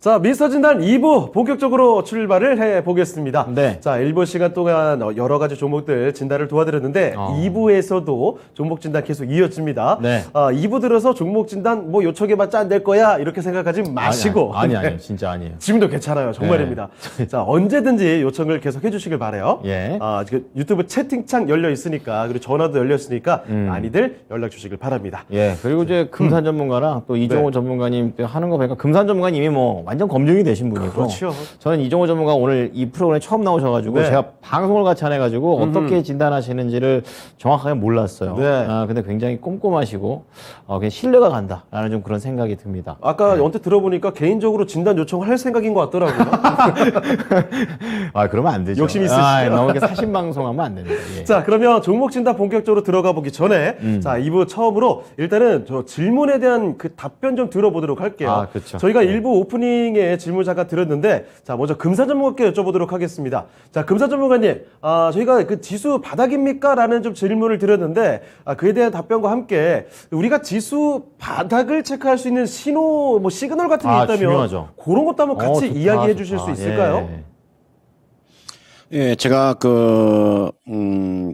자, 미스터 진단 2부 본격적으로 출발을 해보겠습니다. 네. 자, 1부 시간 동안 여러 가지 종목들 진단을 도와드렸는데 2부에서도 종목 진단 계속 이어집니다. 네. 2부 들어서 종목 진단 뭐 요청해봤자 안 될 거야 이렇게 생각하지 마시고 아니, 진짜 아니에요. 지금도 괜찮아요. 정말입니다. 자, 언제든지 요청을 계속 해주시길 바라요. 예. 지금 유튜브 채팅창 열려 있으니까 그리고 전화도 열려 있으니까 많이들 연락 주시길 바랍니다. 예. 그리고 이제 금산 전문가랑 또 이종호 전문가님 하는 거 보니까 금산 전문가님이 뭐 완전 검증이 되신 분이고. 그렇죠. 저는 이종호 전문가 오늘 이 프로그램에 처음 나오셔가지고 네. 제가 방송을 같이 안 해가지고 어떻게 진단하시는지를 정확하게 몰랐어요. 네. 근데 굉장히 꼼꼼하시고 그냥 신뢰가 간다라는 좀 그런 생각이 듭니다. 아까 언뜻 들어보니까 개인적으로 진단 요청을 할 생각인 것 같더라고요. 그러면 안 되죠. 욕심 있으시죠? 너무 이렇게 사신 방송하면 안 됩니다. 예. 자, 그러면 종목 진단 본격적으로 들어가 보기 전에 자, 2부 처음으로 일단은 저 질문에 대한 그 답변 좀 들어보도록 할게요. 그렇죠. 저희가 일부 오프닝에 질문 잠깐 드렸는데 자, 먼저 금산 전문가께 여쭤보도록 하겠습니다. 자, 금산 전문가님, 저희가 그 지수 바닥입니까? 라는 좀 질문을 드렸는데 그에 대한 답변과 함께 우리가 지수 바닥을 체크할 수 있는 신호, 뭐 시그널 같은 게 있다면 중요하죠. 그런 것도 한번 같이 좋다, 이야기해 주실 수 좋다. 있을까요? 예. 예, 제가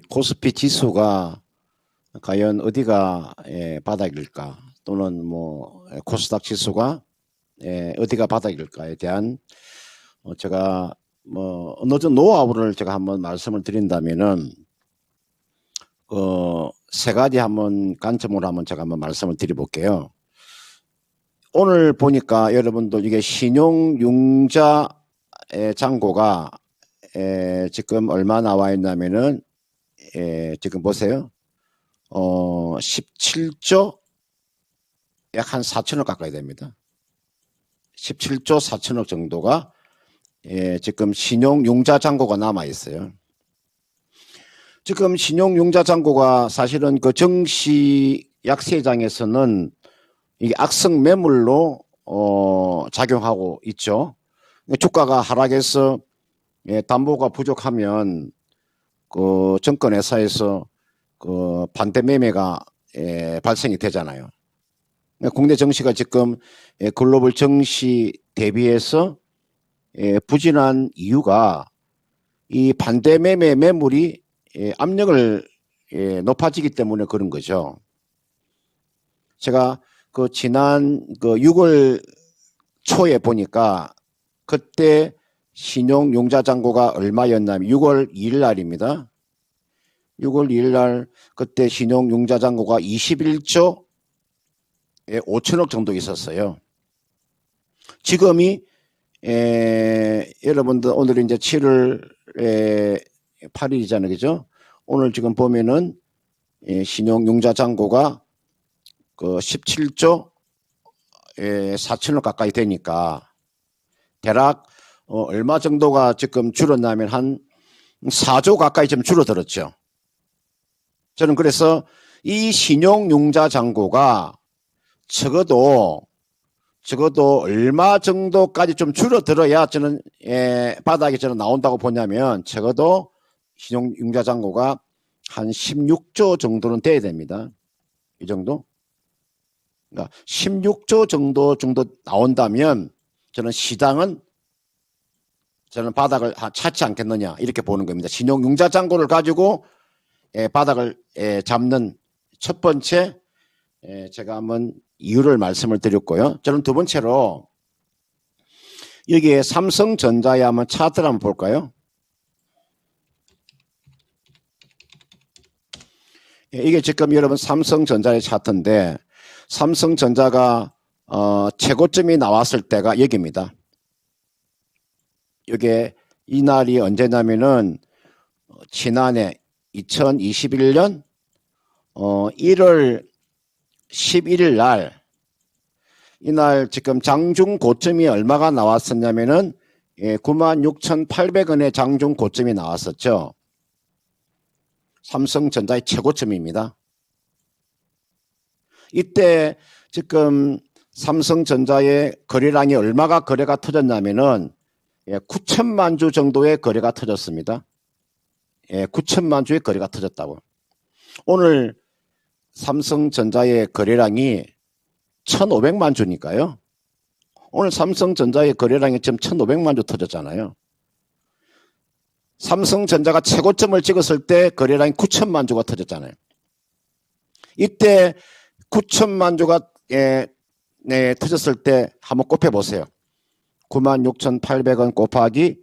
코스피 지수가 과연 어디가 바닥일까 또는 뭐 코스닥 지수가 어디가 바닥일까에 대한 제가 뭐 늦은 노하우를 제가 한번 말씀을 드린다면은 세 가지 한번 관점으로 한번 제가 한번 말씀을 드려볼게요. 오늘 보니까 여러분들 이게 신용융자 잔고가 지금 얼마 나와 있냐면은 지금 보세요. 17조 약 한 4천억 가까이 됩니다. 17조 4천억 정도가 지금 신용융자 잔고가 남아 있어요. 지금 신용융자 잔고가 사실은 그 정시약세장에서는 이게 악성 매물로 작용하고 있죠. 주가가 하락해서 담보가 부족하면 그 증권회사에서 그 반대 매매가 발생이 되잖아요. 국내 증시가 지금 글로벌 증시 대비해서 부진한 이유가 이 반대 매매 매물이 압력을 높아지기 때문에 그런 거죠. 제가 그 지난 그 6월 초에 보니까 그때 신용융자 잔고가 얼마였냐면 6월 2일 날입니다. 6월 2일 날 그때 신용융자 잔고가 21조 5천억 정도 있었어요. 지금이 여러분들 오늘 이제 7월 8일이잖아요. 그죠? 오늘 지금 보면은 신용융자 잔고가 그 17조 4천억 가까이 되니까 대략 얼마 정도가 지금 줄었냐면 한 4조 가까이 좀 줄어들었죠. 저는 그래서 이 신용융자 잔고가 적어도 얼마 정도까지 좀 줄어들어야 저는 바닥에 저는 나온다고 보냐면 적어도 신용융자 잔고가 한 16조 정도는 돼야 됩니다. 이 정도? 그러니까 16조 정도 나온다면 저는 시장은 저는 바닥을 찾지 않겠느냐 이렇게 보는 겁니다. 신용융자 잔고를 가지고 바닥을 잡는 첫 번째 제가 한번 이유를 말씀을 드렸고요. 저는 두 번째로 여기에 삼성전자에 한번 차트를 한번 볼까요? 이게 지금 여러분 삼성전자의 차트인데 삼성전자가 최고점이 나왔을 때가 여기입니다. 이게 이 날이 언제냐면은 지난해 2021년 1월 11일 날 이날 지금 장중 고점이 얼마가 나왔었냐면은 96,800원의 장중 고점이 나왔었죠. 삼성전자의 최고점입니다. 이때 지금 삼성전자의 거래량이 얼마가 거래가 터졌냐면은 9천만 주 정도의 거래가 터졌습니다. 9천만 주의 거래가 터졌다고. 오늘 삼성전자의 거래량이 1,500만 주니까요. 오늘 삼성전자의 거래량이 지금 1,500만 주 터졌잖아요. 삼성전자가 최고점을 찍었을 때 거래량이 9천만 주가 터졌잖아요. 이때 9천만 주가 터졌을 때 한번 곱해보세요. 96,800원 곱하기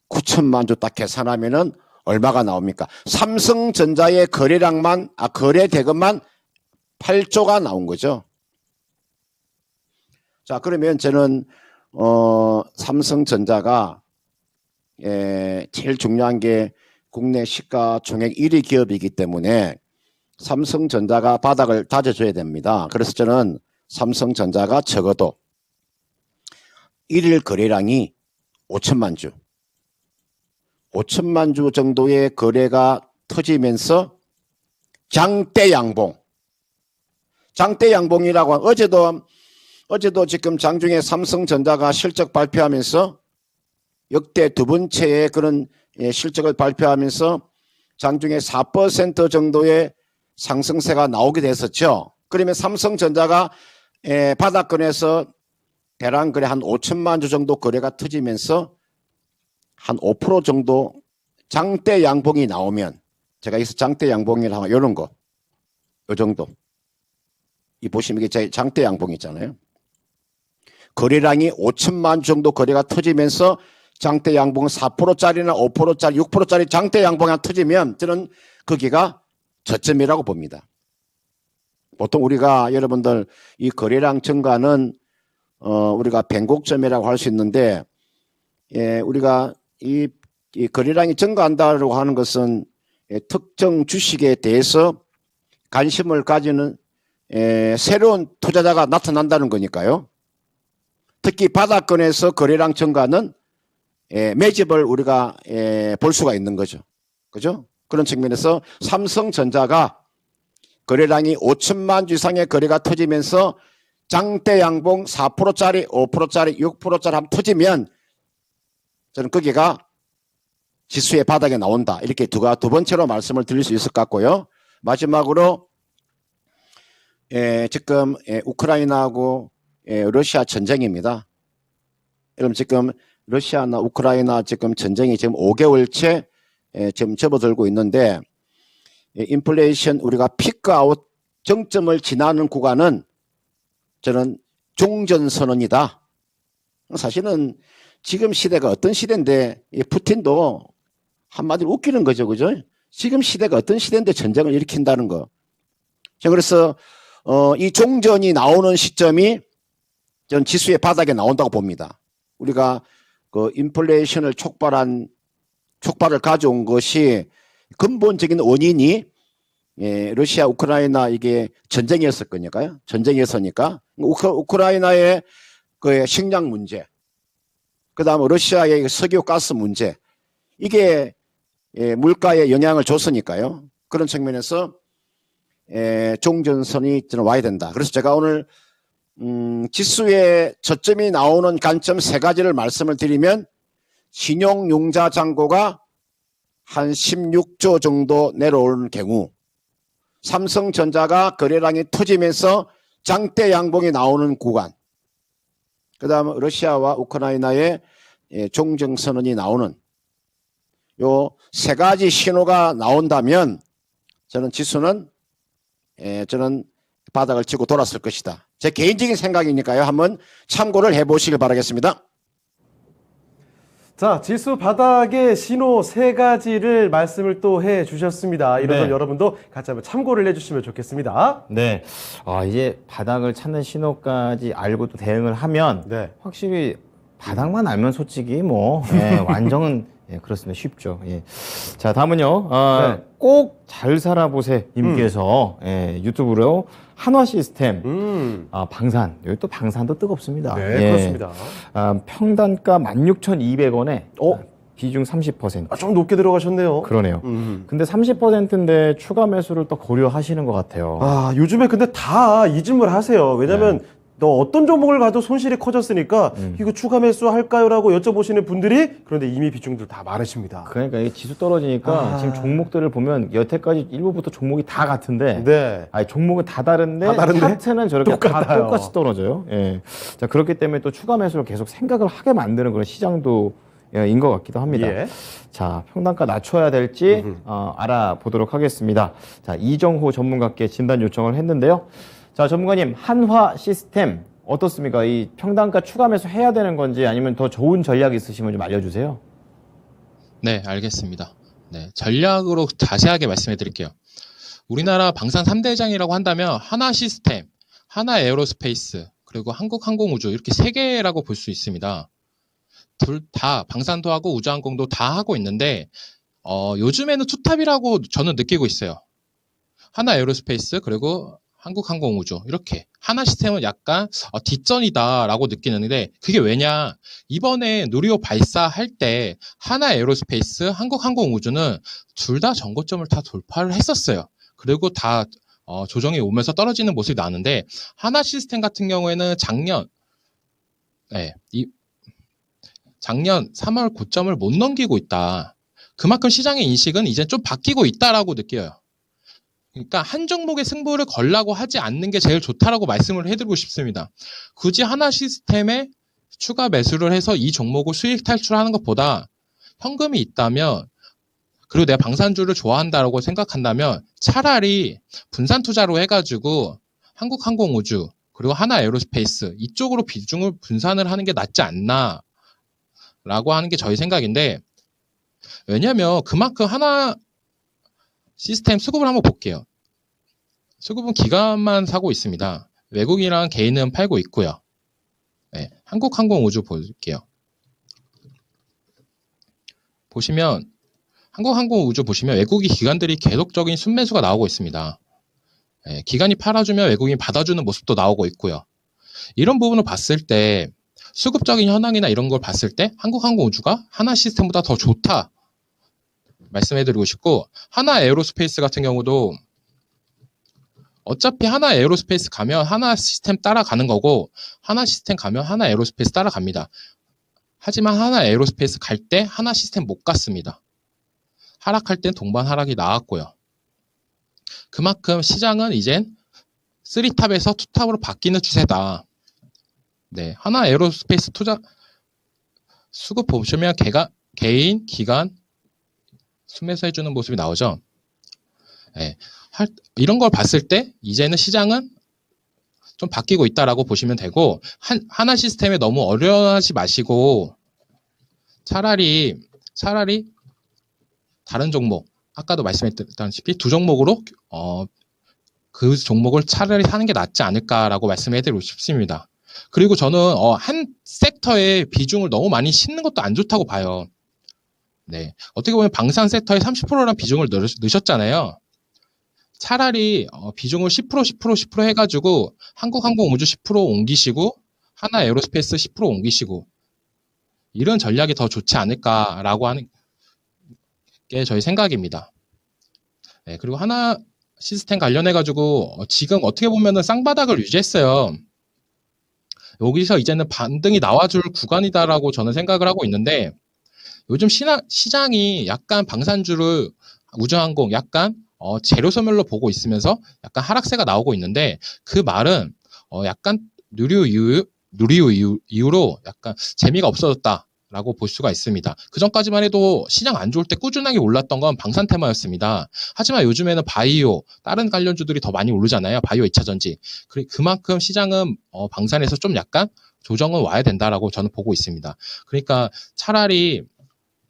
9천만 주 딱 계산하면은 얼마가 나옵니까? 삼성전자의 거래량만, 거래 대금만 8조가 나온 거죠. 자, 그러면 저는, 삼성전자가, 제일 중요한 게 국내 시가 총액 1위 기업이기 때문에 삼성전자가 바닥을 다져줘야 됩니다. 그래서 저는 삼성전자가 적어도 1일 거래량이 5천만 주. 5천만 주 정도의 거래가 터지면서 장대 양봉. 장대 양봉이라고 어제도 지금 장중에 삼성전자가 실적 발표하면서 역대 두 번째의 그런 실적을 발표하면서 장중에 4% 정도의 상승세가 나오게 됐었죠. 그러면 삼성전자가 바닥권에서 대략 거래 한 5천만 주 정도 거래가 터지면서 한 5% 정도 장대 양봉이 나오면 제가 여기서 장대 양봉이라고 하면 이런 거, 이 정도. 이 보시면 이게 장대 양봉 있잖아요. 거래량이 5천만 주 정도 거래가 터지면서 장대 양봉 4%짜리나 5%짜리, 6%짜리 장대 양봉이 터지면 저는 거기가 저점이라고 봅니다. 보통 우리가 여러분들 이 거래량 증가는 우리가 변곡점이라고 할 수 있는데 우리가 이 거래량이 증가한다고 하는 것은 특정 주식에 대해서 관심을 가지는 새로운 투자자가 나타난다는 거니까요. 특히 바닥권에서 거래량 증가는 매집을 우리가 볼 수가 있는 거죠. 그죠? 그런 측면에서 삼성전자가 거래량이 5천만 주 이상의 거래가 터지면서 장대 양봉 4%짜리, 5%짜리, 6%짜리 한번 터지면 저는 거기가 지수의 바닥에 나온다. 이렇게 두 번째로 말씀을 드릴 수 있을 것 같고요. 마지막으로 지금 우크라이나하고 러시아 전쟁입니다. 여러분 지금 러시아나 우크라이나 지금 전쟁이 지금 5개월째 지금 접어들고 있는데 인플레이션 우리가 피크아웃 정점을 지나는 구간은 저는 종전선언이다. 사실은 지금 시대가 어떤 시대인데 푸틴도 한마디로 웃기는 거죠. 그죠? 지금 시대가 어떤 시대인데 전쟁을 일으킨다는 거. 그래서 이 종전이 나오는 시점이 저는 지수의 바닥에 나온다고 봅니다. 우리가 그 인플레이션을 촉발을 가져온 것이 근본적인 원인이 러시아 우크라이나 이게 전쟁이었을 거니까요. 전쟁이었으니까 우크라이나의 그 식량 문제, 그다음에 러시아의 석유 가스 문제, 이게 물가에 영향을 줬으니까요. 그런 측면에서 종전선이 저는 와야 된다. 그래서 제가 오늘 지수의 저점이 나오는 관점 세 가지를 말씀을 드리면 신용융자 잔고가 한 16조 정도 내려오는 경우, 삼성전자가 거래량이 터지면서 장대 양봉이 나오는 구간, 그 다음에 러시아와 우크라이나의 종전선언이 나오는 요 세 가지 신호가 나온다면 저는 지수는 저는 바닥을 치고 돌았을 것이다. 제 개인적인 생각이니까요. 한번 참고를 해보시길 바라겠습니다. 자, 지수 바닥의 신호 세 가지를 말씀을 또 해 주셨습니다. 이런 걸 여러분도 같이 한번 참고를 해주시면 좋겠습니다. 네. 이제 바닥을 찾는 신호까지 알고 또 대응을 하면 확실히 바닥만 알면 솔직히 완전은 그렇습니다. 쉽죠. 자, 다음은요. 꼭 잘 살아보세 님께서 유튜브로 한화 시스템 방산, 여기 또 방산도 뜨겁습니다. 네, 그렇습니다. 평단가 16,200원에 비중 30%. 좀 높게 들어가셨네요. 그러네요. 근데 30%인데 추가 매수를 또 고려하시는 것 같아요. 요즘에 근데 다 이 질문을 하세요. 왜냐면 또 어떤 종목을 가도 손실이 커졌으니까 이거 추가 매수 할까요라고 여쭤보시는 분들이 그런데 이미 비중들 다 많으십니다. 그러니까 이게 지수 떨어지니까 지금 종목들을 보면 여태까지 일부부터 종목이 다 같은데 네. 아니 종목은 다 다른데 차트는 저렇게 다 똑같아요. 똑같이 떨어져요. 예. 자, 그렇기 때문에 또 추가 매수를 계속 생각을 하게 만드는 그런 시장도 인 것 같기도 합니다. 예. 자, 평단가 낮춰야 될지 알아보도록 하겠습니다. 자, 이정호 전문가께 진단 요청을 했는데요. 자, 전문가님, 한화 시스템 어떻습니까? 이 평단가 추가 매수 해야 되는 건지 아니면 더 좋은 전략 있으시면 좀 알려주세요. 네, 알겠습니다. 네, 전략으로 자세하게 말씀해 드릴게요. 우리나라 방산 3대장이라고 한다면 하나 시스템, 하나 에어로스페이스, 그리고 한국항공우주 이렇게 3개라고 볼 수 있습니다. 둘 다 방산도 하고 우주항공도 다 하고 있는데 요즘에는 투탑이라고 저는 느끼고 있어요. 하나 에어로스페이스 그리고 한국항공우주 이렇게 하나 시스템은 약간 뒷전이다라고 느끼는데 그게 왜냐 이번에 누리호 발사할 때 하나 에어로스페이스 한국항공우주는 둘 다 전고점을 다 돌파를 했었어요. 그리고 다 조정이 오면서 떨어지는 모습이 나는데 하나 시스템 같은 경우에는 작년 3월 고점을 못 넘기고 있다. 그만큼 시장의 인식은 이제 좀 바뀌고 있다라고 느껴요. 그러니까 한 종목의 승부를 걸라고 하지 않는 게 제일 좋다라고 말씀을 해드리고 싶습니다. 굳이 하나 시스템에 추가 매수를 해서 이 종목을 수익 탈출하는 것보다 현금이 있다면 그리고 내가 방산주를 좋아한다라고 생각한다면 차라리 분산 투자로 해가지고 한국항공우주 그리고 하나 에어로스페이스 이쪽으로 비중을 분산을 하는 게 낫지 않나 라고 하는 게 저희 생각인데 왜냐하면 그만큼 하나 시스템 수급을 한번 볼게요. 수급은 기관만 사고 있습니다. 외국이랑 개인은 팔고 있고요. 네, 한국항공우주 볼게요. 보시면 한국항공우주 보시면 외국인 기관들이 계속적인 순매수가 나오고 있습니다. 네, 기관이 팔아주면 외국인이 받아주는 모습도 나오고 있고요. 이런 부분을 봤을 때 수급적인 현황이나 이런 걸 봤을 때 한국항공우주가 하나 시스템보다 더 좋다 말씀해드리고 싶고 하나 에어로스페이스 같은 경우도 어차피 하나 에어로스페이스 가면 하나 시스템 따라가는 거고 하나 시스템 가면 하나 에어로스페이스 따라갑니다. 하지만 하나 에어로스페이스 갈 때 하나 시스템 못 갔습니다. 하락할 땐 동반 하락이 나왔고요. 그만큼 시장은 이젠 3탑에서 2탑으로 바뀌는 추세다. 네, 하나 에어로스페이스 투자 수급 보시면 개인, 기관 순매수 해주는 모습이 나오죠. 네, 이런 걸 봤을 때 이제는 시장은 좀 바뀌고 있다라고 보시면 되고 하나 시스템에 너무 어려워하지 마시고 차라리 다른 종목 아까도 말씀했다시피 두 종목으로 그 종목을 차라리 사는 게 낫지 않을까라고 말씀해드리고 싶습니다. 그리고 저는 한 섹터에 비중을 너무 많이 싣는 것도 안 좋다고 봐요. 네, 어떻게 보면 방산 섹터에 30%란 비중을 넣으셨잖아요. 차라리 비중을 10% 해가지고 한국항공우주 10% 옮기시고 하나 에어로스페이스 10% 옮기시고 이런 전략이 더 좋지 않을까라고 하는 게 저희 생각입니다. 네, 그리고 하나 시스템 관련해가지고 지금 어떻게 보면은 쌍바닥을 유지했어요. 여기서 이제는 반등이 나와줄 구간이다라고 저는 생각을 하고 있는데 요즘 시장이 약간 방산주를 우주항공 약간 재료 소멸로 보고 있으면서 약간 하락세가 나오고 있는데 그 말은 약간 누리호 이후로 약간 재미가 없어졌다라고 볼 수가 있습니다. 그 전까지만 해도 시장 안 좋을 때 꾸준하게 올랐던 건 방산 테마였습니다. 하지만 요즘에는 바이오 다른 관련주들이 더 많이 오르잖아요. 바이오 2차전지. 그만큼 시장은 방산에서 좀 약간 조정은 와야 된다라고 저는 보고 있습니다. 그러니까 차라리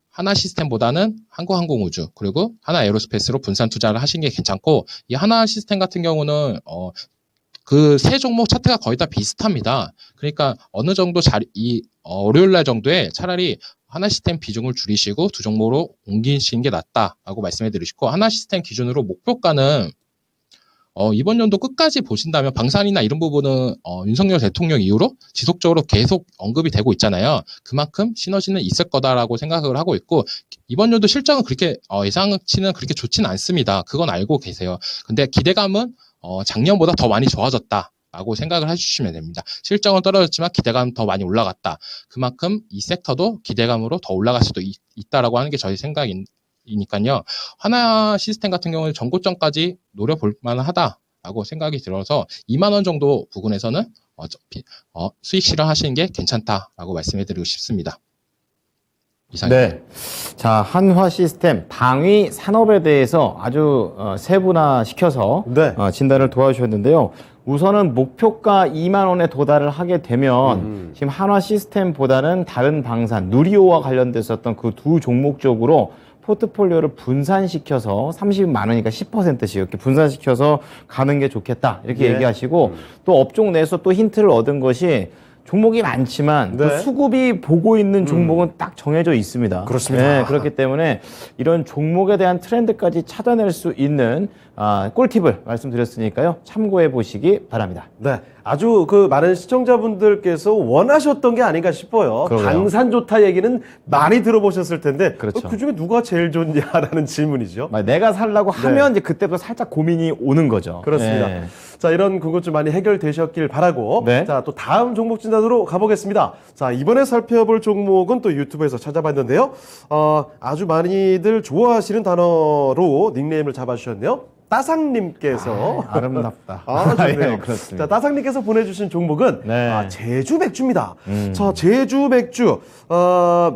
하나 시스템보다는 한국항공우주 그리고 하나 에어로스페이스로 분산 투자를 하시는 게 괜찮고 이 하나 시스템 같은 경우는 그 세 종목 차트가 거의 다 비슷합니다. 그러니까 어느 정도 월요일 날 정도에 차라리 하나 시스템 비중을 줄이시고 두 종목으로 옮기시는 게 낫다라고 말씀해 드리시고 하나 시스템 기준으로 목표가는 이번 연도 끝까지 보신다면 방산이나 이런 부분은 윤석열 대통령 이후로 지속적으로 계속 언급이 되고 있잖아요. 그만큼 시너지는 있을 거다라고 생각을 하고 있고 이번 연도 실적은 그렇게 예상치는 그렇게 좋지는 않습니다. 그건 알고 계세요. 근데 기대감은 작년보다 더 많이 좋아졌다라고 라고 생각을 해주시면 됩니다. 실적은 떨어졌지만 기대감 더 많이 올라갔다. 그만큼 이 섹터도 기대감으로 더 올라갈 수도 있다라고 하는 게 저희 생각이니까요. 하나 시스템 같은 경우는 전고점까지 노려볼 만하다라고 생각이 들어서 2만 원 정도 부근에서는 수익 실현하시는 게 괜찮다라고 말씀해드리고 싶습니다. 이상입니다. 네. 자, 한화 시스템 방위 산업에 대해서 아주 세분화시켜서 네. 진단을 도와주셨는데요. 우선은 목표가 2만 원에 도달을 하게 되면 지금 한화 시스템보다는 다른 방산, 누리호와 관련됐었던 그 두 종목 쪽으로 포트폴리오를 분산시켜서 30만 원이니까 10%씩 이렇게 분산시켜서 가는 게 좋겠다. 이렇게 예. 얘기하시고 또 업종 내에서 또 힌트를 얻은 것이 종목이 많지만 네. 그 수급이 보고 있는 종목은 딱 정해져 있습니다. 그렇습니다. 네, 그렇기 때문에 이런 종목에 대한 트렌드까지 찾아낼 수 있는 꿀팁을 말씀드렸으니까요. 참고해 보시기 바랍니다. 네, 아주 그 많은 시청자분들께서 원하셨던 게 아닌가 싶어요. 그러게요. 방산 좋다 얘기는 많이 들어보셨을 텐데 그렇죠. 그 중에 누가 제일 좋냐라는 질문이죠. 내가 살라고 하면 이제 그때부터 살짝 고민이 오는 거죠. 그렇습니다. 네. 자, 이런 궁금증 많이 해결되셨길 바라고. 네. 자, 또 다음 종목 진단으로 가보겠습니다. 자, 이번에 살펴볼 종목은 또 유튜브에서 찾아봤는데요. 아주 많이들 좋아하시는 단어로 닉네임을 잡아주셨네요. 따상님께서. 아름답다. 좋네요. 예, 그렇습니다. 자, 따상님께서 보내주신 종목은 네. 제주 맥주입니다. 자, 제주 맥주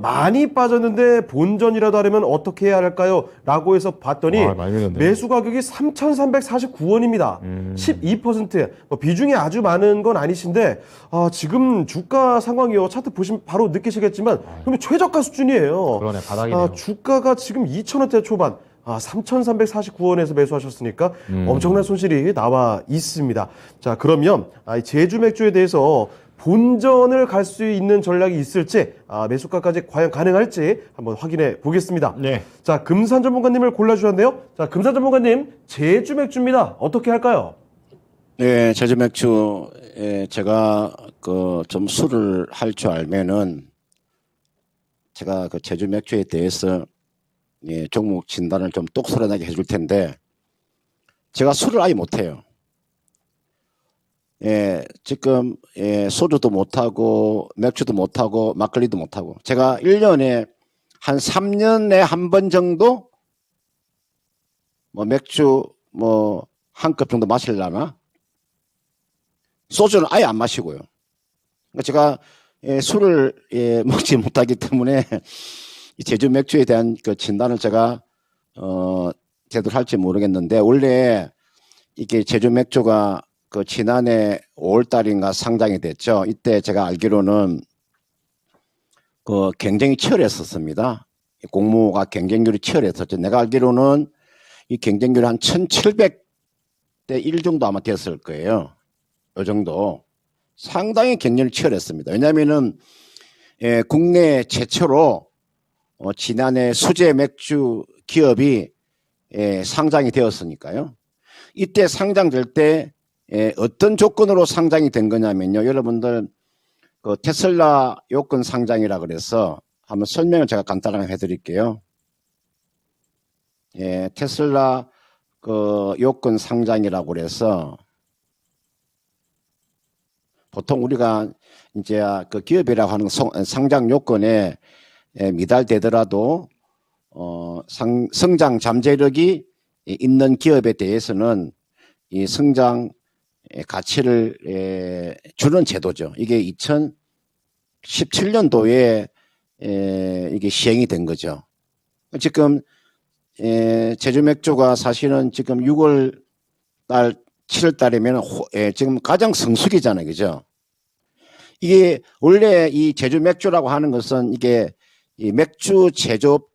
많이 빠졌는데 본전이라도 하려면 어떻게 해야 할까요? 라고 해서 봤더니 많이 밀렸네요. 매수 가격이 3,349원입니다. 12%. 비중이 아주 많은 건 아니신데 지금 주가 상황이요. 차트 보시면 바로 느끼시겠지만 그러면 최저가 수준이에요. 그러네, 바닥이네요. 주가가 지금 2,000원대 초반. 3,349원에서 매수하셨으니까 엄청난 손실이 나와 있습니다. 자, 그러면 이 제주 맥주에 대해서 본전을 갈 수 있는 전략이 있을지, 매수가까지 과연 가능할지 한번 확인해 보겠습니다. 네. 자, 금산 전문가님을 골라주셨네요. 자, 금산 전문가님, 제주 맥주입니다. 어떻게 할까요? 예, 제주 맥주, 제가 좀 술을 할 줄 알면은 제가 그 제주 맥주에 대해서 종목 진단을 좀 똑소리나게 해줄 텐데 제가 술을 아예 못해요. 지금 소주도 못하고 맥주도 못하고 막걸리도 못하고 제가 1년에 한 3년에 한 번 정도 맥주 한 컵 정도 마시려나 소주는 아예 안 마시고요. 그러니까 제가 술을 먹지 못하기 때문에 이 제주 맥주에 대한 그 진단을 제가 제대로 할지 모르겠는데 원래 이게 제주 맥주가 그 지난해 5월 달인가 상장이 됐죠. 이때 제가 알기로는 그 경쟁이 치열했었습니다. 공모가 경쟁률이 치열했었죠. 내가 알기로는 이 경쟁률이 한 1,700대 1 정도 아마 됐을 거예요. 이 정도. 상당히 경쟁률이 치열했습니다. 왜냐하면은 국내 최초로 지난해 수제 맥주 기업이 상장이 되었으니까요. 이때 상장될 때 어떤 조건으로 상장이 된 거냐면요. 여러분들 그 테슬라 요건 상장이라 그래서 한번 설명을 제가 간단하게 해드릴게요. 테슬라 그 요건 상장이라고 그래서 보통 우리가 이제 그 기업이라고 하는 상장 요건에 미달되더라도 성장 잠재력이 있는 기업에 대해서는 이 성장 가치를 주는 제도죠. 이게 2017년도에 이게 시행이 된 거죠. 지금 제주 맥주가 사실은 지금 6월 달 7월 달이면 지금 가장 성수기잖아요. 그죠? 이게 원래 이 제주 맥주라고 하는 것은 이게 이 맥주 제조업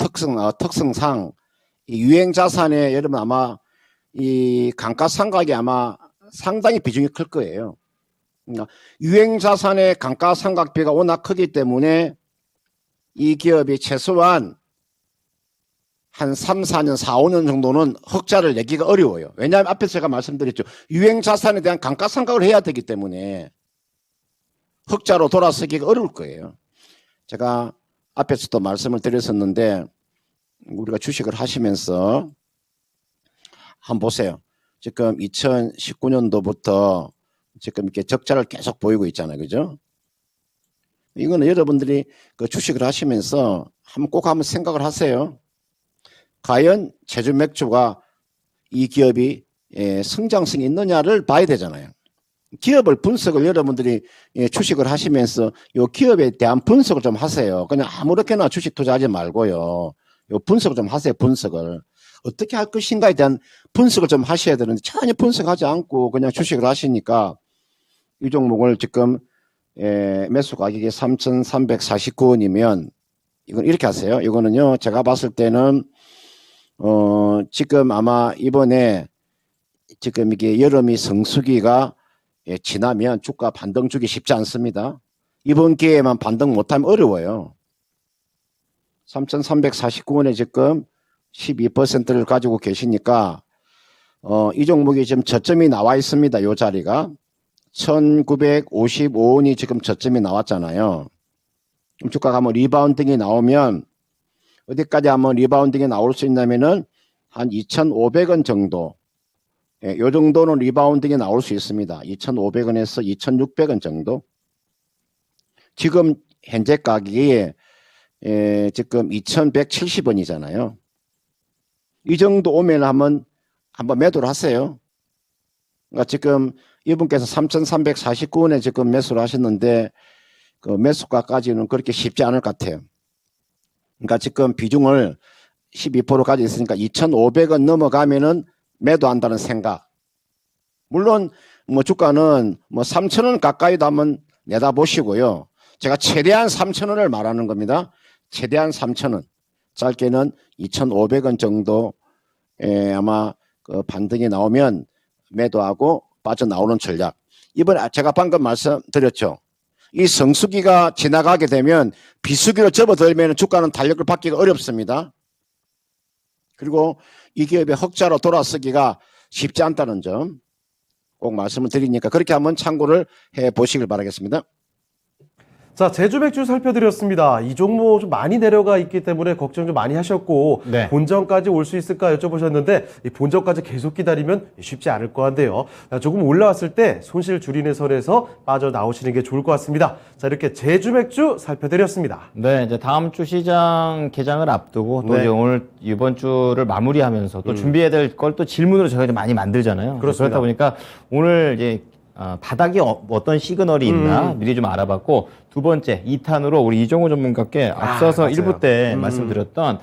특성상 이 유행 자산에 여러분 아마 이 감가상각이 아마 상당히 비중이 클 거예요. 그러니까 유행 자산의 감가상각비가 워낙 크기 때문에 이 기업이 최소한 한 3, 4년, 4, 5년 정도는 흑자를 내기가 어려워요. 왜냐하면 앞에서 제가 말씀드렸죠. 유행 자산에 대한 감가상각을 해야 되기 때문에 흑자로 돌아서기가 어려울 거예요. 제가 앞에서도 말씀을 드렸었는데 우리가 주식을 하시면서 한번 보세요. 지금 2019년도부터 지금 이렇게 적자를 계속 보이고 있잖아요. 그죠? 이거는 여러분들이 그 주식을 하시면서 꼭 한번 생각을 하세요. 과연 제주 맥주가 이 기업이 성장성이 있느냐를 봐야 되잖아요. 기업을 분석을 여러분들이 주식을 하시면서 이 기업에 대한 분석을 좀 하세요. 그냥 아무렇게나 주식 투자하지 말고요. 요 분석을 좀 하세요. 분석을. 어떻게 할 것인가에 대한 분석을 좀 하셔야 되는데 전혀 분석하지 않고 그냥 주식을 하시니까 이 종목을 지금 매수 가격이 3,349원이면 이건 이렇게 하세요. 이거는요. 제가 봤을 때는 지금 아마 이번에 지금 이게 여름이 성수기가 지나면 주가 반등 주기 쉽지 않습니다. 이번 기회에만 반등 못하면 어려워요. 3,349원에 지금 12%를 가지고 계시니까 이 종목이 지금 저점이 나와 있습니다. 이 자리가 1,955원이 지금 저점이 나왔잖아요. 그럼 주가가 한번 리바운딩이 나오면 어디까지 한번 리바운딩이 나올 수 있냐면은 한 2,500원 정도. 요 정도는 리바운딩이 나올 수 있습니다. 2,500원에서 2,600원 정도. 지금 현재 가격이 지금 2,170원이잖아요. 이 정도 오면 한번 매도를 하세요. 그러니까 지금 이분께서 3,349원에 지금 매수를 하셨는데 그 매수가까지는 그렇게 쉽지 않을 것 같아요. 그러니까 지금 비중을 12% 가지고 있으니까 2,500원 넘어가면은 매도한다는 생각. 물론 뭐 주가는 뭐 3,000원 가까이도 한번 내다보시고요. 제가 최대한 3,000원을 말하는 겁니다. 최대한 3,000원. 짧게는 2,500원 정도 아마 그 반등이 나오면 매도하고 빠져나오는 전략. 이번에 제가 방금 말씀드렸죠. 이 성수기가 지나가게 되면 비수기로 접어들면 주가는 탄력을 받기가 어렵습니다. 그리고 이 기업의 흑자로 돌아서기가 쉽지 않다는 점 꼭 말씀을 드리니까 그렇게 한번 참고를 해 보시길 바라겠습니다. 자, 제주 맥주 살펴드렸습니다. 이 종목 좀 많이 내려가 있기 때문에 걱정 좀 많이 하셨고 네. 본전까지 올 수 있을까 여쭤보셨는데 이 본전까지 계속 기다리면 쉽지 않을 것 같은데요. 조금 올라왔을 때 손실 줄이는 선에서 빠져나오시는 게 좋을 것 같습니다. 자, 이렇게 제주 맥주 살펴드렸습니다. 네, 이제 다음 주 시장 개장을 앞두고 또 네. 이제 오늘 이번 주를 마무리하면서 또 준비해야 될 걸 또 질문으로 저희가 많이 만들잖아요. 그렇습니다. 그렇다 보니까 오늘 이제 바닥이 어떤 시그널이 있나 미리 좀 알아봤고 두 번째 2탄으로 우리 이종호 전문가께 앞서서 맞아요. 1부 때 말씀드렸던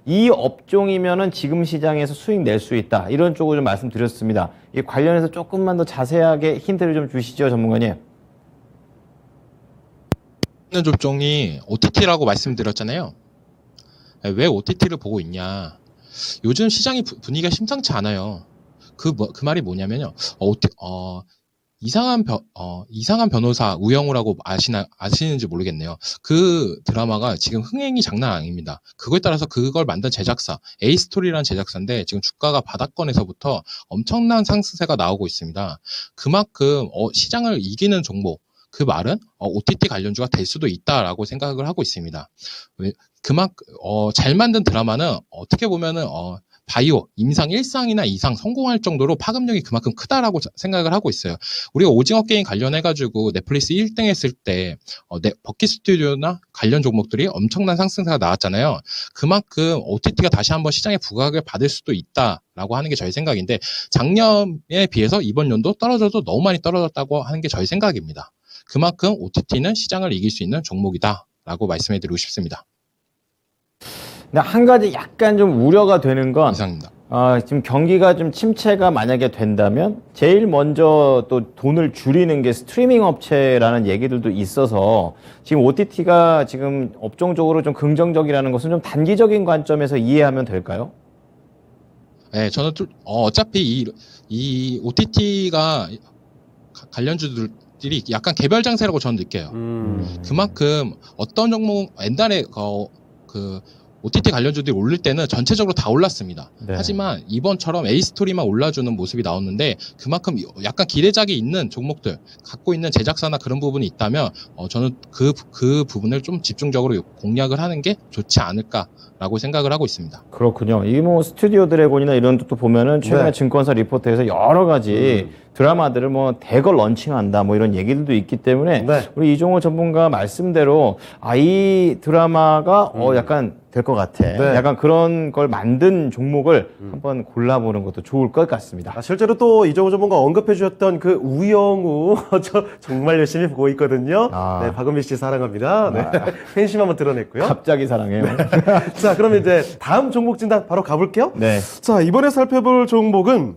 이 업종이면은 지금 시장에서 수익 낼 수 있다 이런 쪽으로 좀 말씀드렸습니다. 이 관련해서 조금만 더 자세하게 힌트를 좀 주시죠, 전문가님. 있는 접종이 OTT라고 말씀드렸잖아요. 왜 OTT를 보고 있냐? 요즘 시장이 분위기가 심상치 않아요. 그 말이 뭐냐면요. 이상한 변호사 우영우라고 아시는지 모르겠네요. 그 드라마가 지금 흥행이 장난 아닙니다. 그거에 따라서 그걸 만든 제작사, A스토리라는 제작사인데 지금 주가가 바닥권에서부터 엄청난 상승세가 나오고 있습니다. 그만큼 시장을 이기는 종목, 그 말은 OTT 관련주가 될 수도 있다라고 생각을 하고 있습니다. 그만큼 잘 만든 드라마는 어떻게 보면은 바이오, 임상 1상이나 2상 성공할 정도로 파급력이 그만큼 크다라고 생각을 하고 있어요. 우리가 오징어 게임 관련해가지고 넷플릭스 1등 했을 때 버킷 스튜디오나 관련 종목들이 엄청난 상승세가 나왔잖아요. 그만큼 OTT가 다시 한번 시장에 부각을 받을 수도 있다라고 하는 게 저희 생각인데 작년에 비해서 이번 연도 떨어져도 너무 많이 떨어졌다고 하는 게 저희 생각입니다. 그만큼 OTT는 시장을 이길 수 있는 종목이다라고 말씀해드리고 싶습니다. 근데 한 가지 약간 좀 우려가 되는 건 이상입니다. 지금 경기가 좀 침체가 만약에 된다면 제일 먼저 또 돈을 줄이는 게 스트리밍 업체라는 얘기들도 있어서 지금 OTT가 지금 업종적으로 좀 긍정적이라는 것은 좀 단기적인 관점에서 이해하면 될까요? 네, 저는 좀, 어차피 이 OTT가 관련주들이 약간 개별 장세라고 저는 느껴요. 그만큼 어떤 종목, 옛날에 OTT 관련주들이 올릴 때는 전체적으로 다 올랐습니다. 네. 하지만 이번처럼 A스토리만 올라주는 모습이 나오는데 그만큼 약간 기대작이 있는 종목들, 갖고 있는 제작사나 그런 부분이 있다면 저는 그 부분을 좀 집중적으로 공략을 하는 게 좋지 않을까라고 생각을 하고 있습니다. 그렇군요. 이 뭐 스튜디오 드래곤이나 이런 것도 보면은 최근에 네. 증권사 리포트에서 여러 가지 드라마들을 뭐 대거 런칭한다 뭐 이런 얘기들도 있기 때문에 네. 우리 이종호 전문가 말씀대로 이 드라마가 약간 될 것 같아. 네. 약간 그런 걸 만든 종목을 한번 골라보는 것도 좋을 것 같습니다. 실제로 또 이정우 전문가 언급해 주셨던 그 우영우 저 정말 열심히 보고 있거든요. 네, 박은비 씨 사랑합니다. 네. 팬심 한번 드러냈고요. 갑자기 사랑해요. 자, 그러면 이제 다음 종목 진단 바로 가볼게요. 네. 자, 이번에 살펴볼 종목은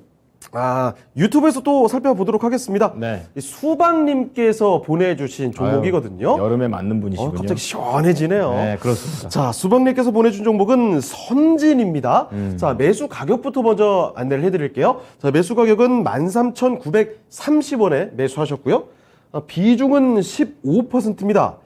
유튜브에서 또 살펴보도록 하겠습니다. 네. 이 수박님께서 보내주신 종목이거든요. 여름에 맞는 분이시군요. 갑자기 시원해지네요. 네, 그렇습니다. 자, 수박님께서 보내준 종목은 선진입니다. 자, 매수 가격부터 먼저 안내를 해드릴게요. 자, 매수 가격은 13,930원에 매수하셨고요. 비중은 15%입니다.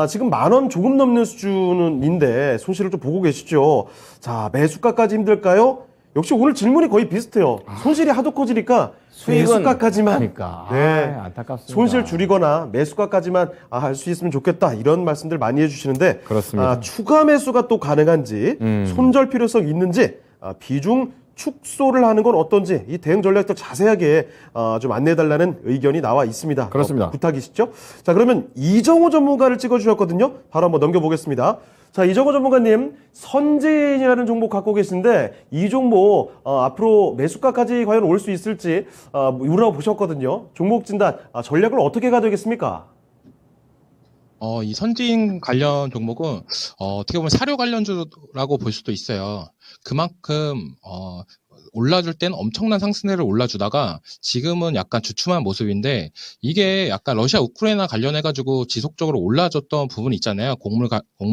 지금 10,000원 조금 넘는 수준인데 손실을 좀 보고 계시죠. 자, 매수가까지 힘들까요? 역시 오늘 질문이 거의 비슷해요. 손실이 하도 커지니까 매수가까지만 그러니까. 네. 안타깝습니다. 손실 줄이거나 매수가까지만 할 수 있으면 좋겠다 이런 말씀들 많이 해주시는데 그렇습니다. 추가 매수가 또 가능한지 손절 필요성 있는지 비중 축소를 하는 건 어떤지 이 대응 전략도 자세하게 좀 안내해달라는 의견이 나와 있습니다. 그렇습니다. 부탁이시죠? 자, 그러면 이정호 전문가를 찍어주셨거든요. 바로 한번 넘겨보겠습니다. 자, 이정호 전문가님, 선진이라는 종목 갖고 계신데 이 종목 앞으로 매수가까지 과연 올 수 있을지 물어보셨거든요. 종목 진단 전략을 어떻게 가야 되겠습니까? 이 선진 관련 종목은 어떻게 보면 사료 관련주라고 볼 수도 있어요. 그만큼 올라줄 땐 엄청난 상승세를 올라주다가 지금은 약간 주춤한 모습인데 이게 약간 러시아 우크라이나 관련해가지고 지속적으로 올라줬던 부분이 있잖아요. 곡물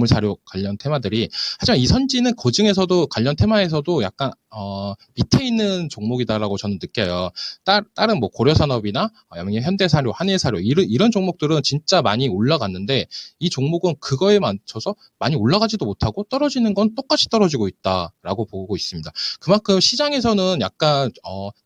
사료 관련 테마들이. 하지만 이 선지는 그중에서도 관련 테마에서도 약간 밑에 있는 종목이다라고 저는 느껴요. 다른 뭐 고려산업이나 현대사료, 한일사료 이런 종목들은 진짜 많이 올라갔는데 이 종목은 그거에 맞춰서 많이 올라가지도 못하고 떨어지는 건 똑같이 떨어지고 있다라고 보고 있습니다. 그만큼 시장에서는 약간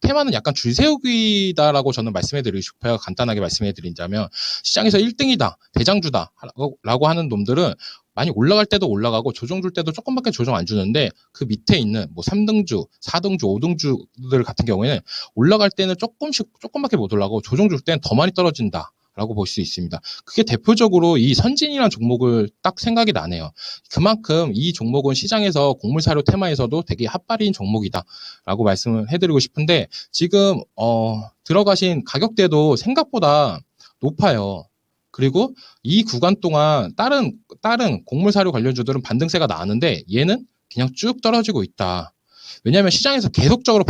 테마는 약간 줄세우기다라고 저는 말씀해드리고 싶어요. 간단하게 말씀해드린다면 시장에서 1등이다, 대장주다라고 하는 놈들은 많이 올라갈 때도 올라가고 조정 줄 때도 조금밖에 조정 안 주는데 그 밑에 있는 뭐 3등주, 4등주, 5등주들 같은 경우에는 올라갈 때는 조금밖에 못 올라가고 조정 줄 때는 더 많이 떨어진다. 라고 볼 수 있습니다. 그게 대표적으로 이 선진이라는 종목을 딱 생각이 나네요. 그만큼 이 종목은 시장에서 곡물사료 테마에서도 되게 핫발인 종목이다 라고 말씀을 해드리고 싶은데 지금 들어가신 가격대도 생각보다 높아요. 그리고 이 구간 동안 다른 곡물사료 관련주들은 반등세가 나왔는데 얘는 그냥 쭉 떨어지고 있다. 왜냐하면 시장에서 계속적으로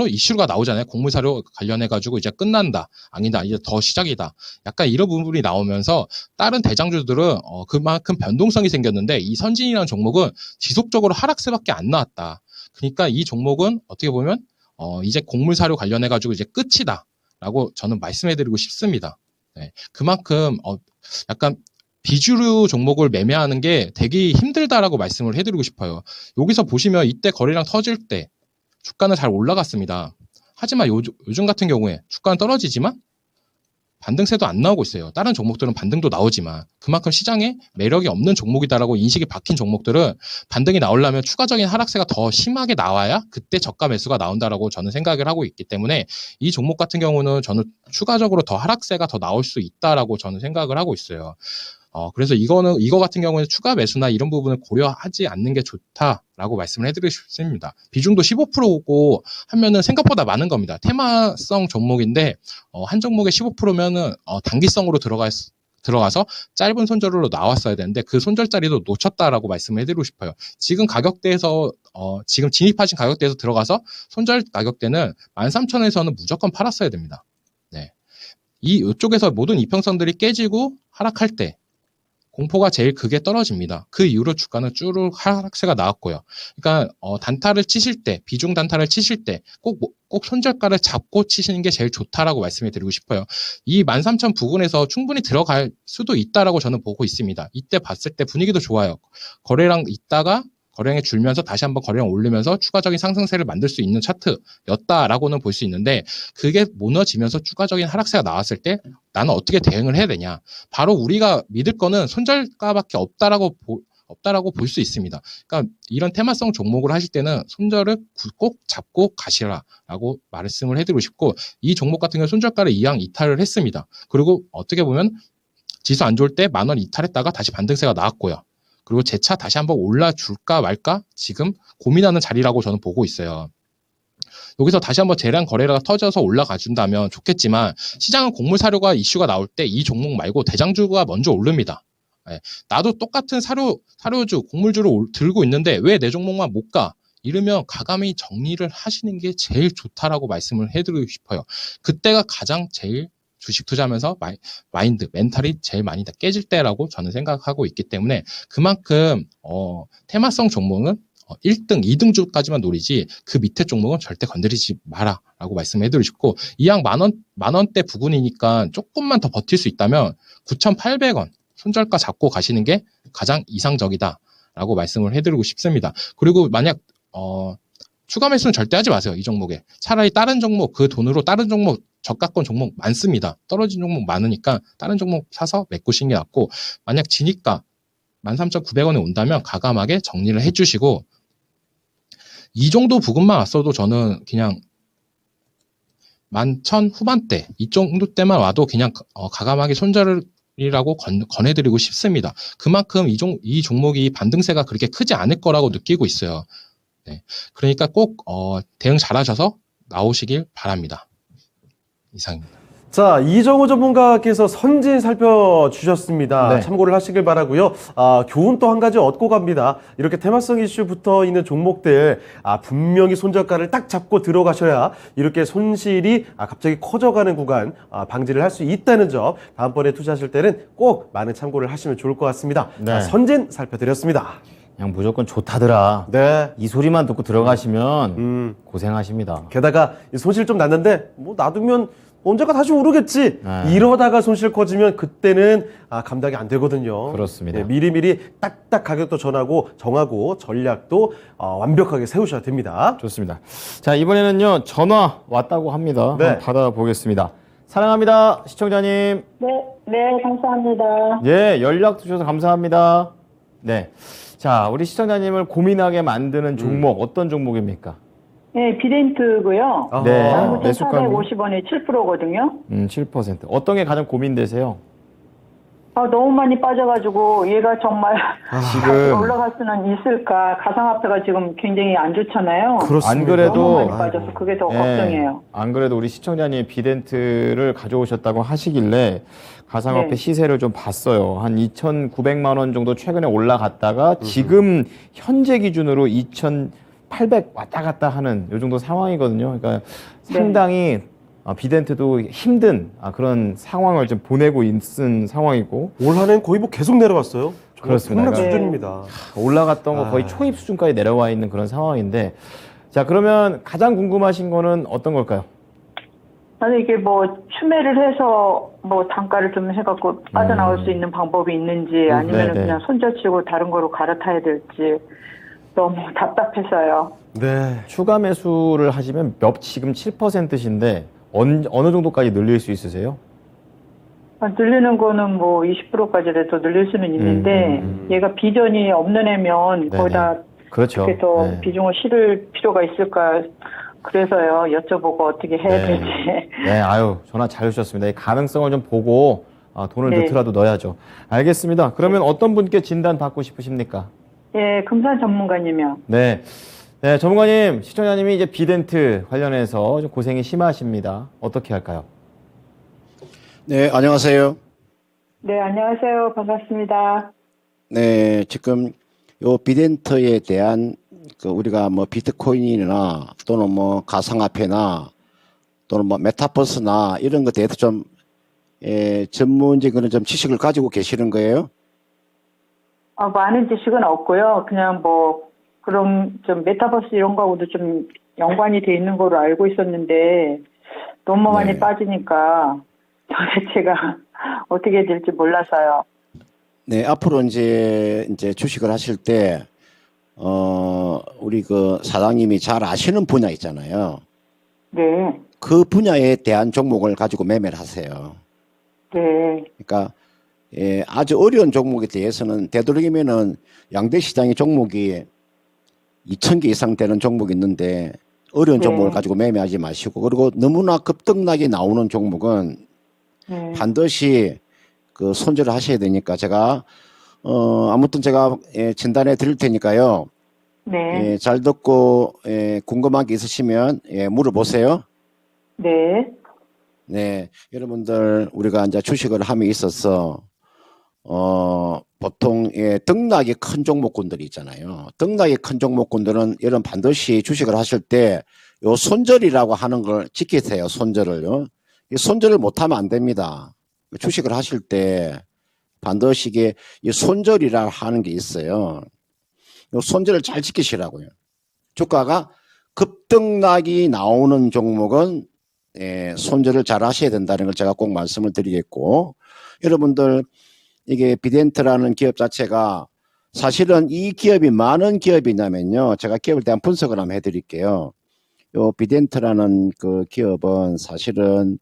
이슈가 나오잖아요. 곡물사료 관련해가지고 이제 끝난다. 아니다. 이제 더 시작이다. 약간 이런 부분이 나오면서 다른 대장주들은 그만큼 변동성이 생겼는데 이 선진이라는 종목은 지속적으로 하락세밖에 안 나왔다. 그러니까 이 종목은 어떻게 보면 이제 곡물사료 관련해가지고 이제 끝이다. 라고 저는 말씀해드리고 싶습니다. 네. 그만큼 약간 비주류 종목을 매매하는 게 되게 힘들다라고 말씀을 해드리고 싶어요. 여기서 보시면 이때 거래량 터질 때 주가는 잘 올라갔습니다. 하지만 요즘 같은 경우에 주가는 떨어지지만 반등세도 안 나오고 있어요. 다른 종목들은 반등도 나오지만 그만큼 시장에 매력이 없는 종목이다라고 인식이 박힌 종목들은 반등이 나오려면 추가적인 하락세가 더 심하게 나와야 그때 저가 매수가 나온다라고 저는 생각을 하고 있기 때문에 이 종목 같은 경우는 저는 추가적으로 더 하락세가 더 나올 수 있다라고 저는 생각을 하고 있어요. 그래서 이거 같은 경우는 추가 매수나 이런 부분을 고려하지 않는 게 좋다라고 말씀을 해드리고 싶습니다. 비중도 15%고 하면은 생각보다 많은 겁니다. 테마성 종목인데, 한 종목에 15%면은, 단기성으로 들어가서 짧은 손절로 나왔어야 되는데 그 손절 자리도 놓쳤다라고 말씀을 해드리고 싶어요. 지금 가격대에서, 지금 진입하신 가격대에서 들어가서 손절 가격대는 13,000원에서는 무조건 팔았어야 됩니다. 네. 이쪽에서 모든 이평선들이 깨지고 하락할 때, 공포가 제일 크게 떨어집니다. 그 이후로 주가는 쭉 하락세가 나왔고요. 그러니까 단타를 치실 때, 비중 단타를 치실 때 꼭 손절가를 잡고 치시는 게 제일 좋다라고 말씀을 드리고 싶어요. 이 13,000 부근에서 충분히 들어갈 수도 있다라고 저는 보고 있습니다. 이때 봤을 때 분위기도 좋아요. 거래량 있다가 거래량이 줄면서 다시 한번 거래량 올리면서 추가적인 상승세를 만들 수 있는 차트였다라고는 볼 수 있는데 그게 무너지면서 추가적인 하락세가 나왔을 때 나는 어떻게 대응을 해야 되냐. 바로 우리가 믿을 거는 손절가밖에 없다라고 없다라고 볼 수 있습니다. 그러니까 이런 테마성 종목을 하실 때는 손절을 꼭 잡고 가시라라고 말씀을 해드리고 싶고, 이 종목 같은 경우 손절가를 이왕 이탈을 했습니다. 그리고 어떻게 보면 지수 안 좋을 때 10,000원 이탈했다가 다시 반등세가 나왔고요. 그리고 재차 다시 한번 올라줄까 말까 지금 고민하는 자리라고 저는 보고 있어요. 여기서 다시 한번 재량 거래가 터져서 올라가 준다면 좋겠지만, 시장은 곡물 사료가 이슈가 나올 때 이 종목 말고 대장주가 먼저 오릅니다. 예, 나도 똑같은 사료주, 곡물주를 들고 있는데 왜 내 종목만 못 가? 이러면 과감히 정리를 하시는 게 제일 좋다라고 말씀을 해드리고 싶어요. 그때가 가장 제일 주식 투자하면서 마인드, 멘탈이 제일 많이 다 깨질 때라고 저는 생각하고 있기 때문에, 그만큼 테마성 종목은 1등, 2등주까지만 노리지 그 밑에 종목은 절대 건드리지 마라라고 말씀해드리고 싶고, 이왕 만원대 부근이니까 조금만 더 버틸 수 있다면 9,800원 손절가 잡고 가시는 게 가장 이상적이다라고 말씀을 해드리고 싶습니다. 그리고 만약 추가 매수는 절대 하지 마세요. 이 종목에. 차라리 다른 종목, 그 돈으로 다른 종목, 저가권 종목 많습니다. 떨어진 종목 많으니까 다른 종목 사서 메꾸시는 게 낫고, 만약 지니까 13,900원에 온다면 과감하게 정리를 해주시고, 이 정도 부근만 왔어도 저는 그냥 11,000 후반대 이 정도 때만 와도 그냥 과감하게 손절이라고 권해드리고 싶습니다. 그만큼 이 종목이 반등세가 그렇게 크지 않을 거라고 느끼고 있어요. 네. 그러니까 꼭 대응 잘하셔서 나오시길 바랍니다. 이상입니다. 자, 이정우 전문가께서 선진 살펴주셨습니다. 네. 참고를 하시길 바라고요. 교훈 또 한 가지 얻고 갑니다. 이렇게 테마성 이슈 붙어 있는 종목들, 분명히 손절가를 딱 잡고 들어가셔야 이렇게 손실이 갑자기 커져가는 구간 방지를 할 수 있다는 점, 다음번에 투자하실 때는 꼭 많은 참고를 하시면 좋을 것 같습니다. 네. 자, 선진 살펴드렸습니다. 그냥 무조건 좋다더라. 네. 이 소리만 듣고 들어가시면 고생하십니다. 게다가 손실 좀 났는데 뭐 놔두면 언제가 다시 오르겠지. 네. 이러다가 손실 커지면 그때는 감당이 안 되거든요. 그렇습니다. 네, 미리미리 딱딱 가격도 정하고 전략도 완벽하게 세우셔야 됩니다. 좋습니다. 자, 이번에는요, 전화 왔다고 합니다. 네. 한번 받아보겠습니다. 사랑합니다, 시청자님. 네, 감사합니다. 예, 연락 주셔서 감사합니다. 네. 자, 우리 시청자님을 고민하게 만드는 종목, 어떤 종목입니까? 네, 비덴트고요. 네. 아하. 매수가는 9,450원에 7%거든요. 7%. 어떤 게 가장 고민되세요? 너무 많이 빠져가지고 얘가 정말 지금 올라갈 수는 있을까. 가상화폐가 지금 굉장히 안 좋잖아요. 그렇습니다. 안 그래도- 너무 많이 아이고. 빠져서 그게 더 예, 걱정이에요. 안 그래도 우리 시청자님 비덴트를 가져오셨다고 하시길래 가상화폐 네. 시세를 좀 봤어요. 한 2,900만 원 정도 최근에 올라갔다가 지금 현재 기준으로 2,800 왔다 갔다 하는 이 정도 상황이거든요. 그러니까 상당히 비덴트도 힘든 그런 상황을 좀 보내고 있는 상황이고, 올 한해는 거의 뭐 계속 내려왔어요. 정말 그렇습니다. 폭락 네. 수준입니다. 올라갔던 거 거의 초입 수준까지 내려와 있는 그런 상황인데, 자, 그러면 가장 궁금하신 거는 어떤 걸까요? 아니 이게 뭐 추매를 해서 뭐 단가를 좀 해갖고 빠져나올 수 있는 방법이 있는지, 아니면 네네. 그냥 손절치고 다른 거로 갈아타야 될지 너무 답답해서요. 네. 추가 매수를 하시면 지금 7%신데 어느 정도까지 늘릴 수 있으세요? 늘리는 거는 뭐 20%까지라도 늘릴 수는 있는데, 얘가 비전이 없는 애면 네네. 거기다 그렇죠. 이렇게 더 네. 비중을 실을 필요가 있을까. 그래서요, 여쭤보고 어떻게 해야 네. 될지. 네, 아유, 전화 잘 주셨습니다. 이 가능성을 좀 보고 돈을 네. 넣더라도 넣어야죠. 알겠습니다. 그러면 어떤 분께 진단 받고 싶으십니까? 예, 금산 전문가님이요. 네. 네, 전문가님, 시청자님이 이제 비덴트 관련해서 좀 고생이 심하십니다. 어떻게 할까요? 네, 안녕하세요. 네, 안녕하세요. 반갑습니다. 네, 지금 요 비덴트에 대한 우리가 뭐 비트코인이나 또는 뭐 가상화폐나 또는 뭐 메타버스나 이런 것에 대해서 좀 전문적인 좀 지식을 가지고 계시는 거예요? 많은 지식은 없고요. 그냥 뭐 그런 좀 메타버스 이런 거하고도 좀 연관이 돼 있는 거로 알고 있었는데 너무 많이 네. 빠지니까 도대체가 어떻게 해야 될지 몰라서요. 네, 앞으로 이제 주식을 하실 때, 우리 그 사장님이 잘 아시는 분야 있잖아요. 네, 그 분야에 대한 종목을 가지고 매매를 하세요. 네, 그러니까 아주 어려운 종목에 대해서는 되도록이면은 양대 시장의 종목이 2,000개 이상 되는 종목이 있는데 어려운 네. 종목을 가지고 매매하지 마시고, 그리고 너무나 급등락이 나오는 종목은 네. 반드시 그 손절을 하셔야 되니까 제가 아무튼 제가 진단해 드릴 테니까요. 네. 잘 듣고 궁금한 게 있으시면 물어보세요. 네. 네, 여러분들 우리가 이제 주식을 함에 있어서 보통 등락이 큰 종목군들이 있잖아요. 등락이 큰 종목군들은 여러분 반드시 주식을 하실 때 요 손절이라고 하는 걸 지키세요. 손절을요. 이 손절을 못하면 안 됩니다. 주식을 하실 때 반드시 이게 이 손절이라 하는 게 있어요. 요 손절을 잘 지키시라고요. 주가가 급등락이 나오는 종목은 손절을 잘 하셔야 된다는 걸 제가 꼭 말씀을 드리겠고, 여러분들 이게 비덴트라는 기업 자체가 사실은 이 기업이 많은 기업이냐면요. 제가 기업에 대한 분석을 한번 해드릴게요. 요 비덴트라는 그 기업은 사실은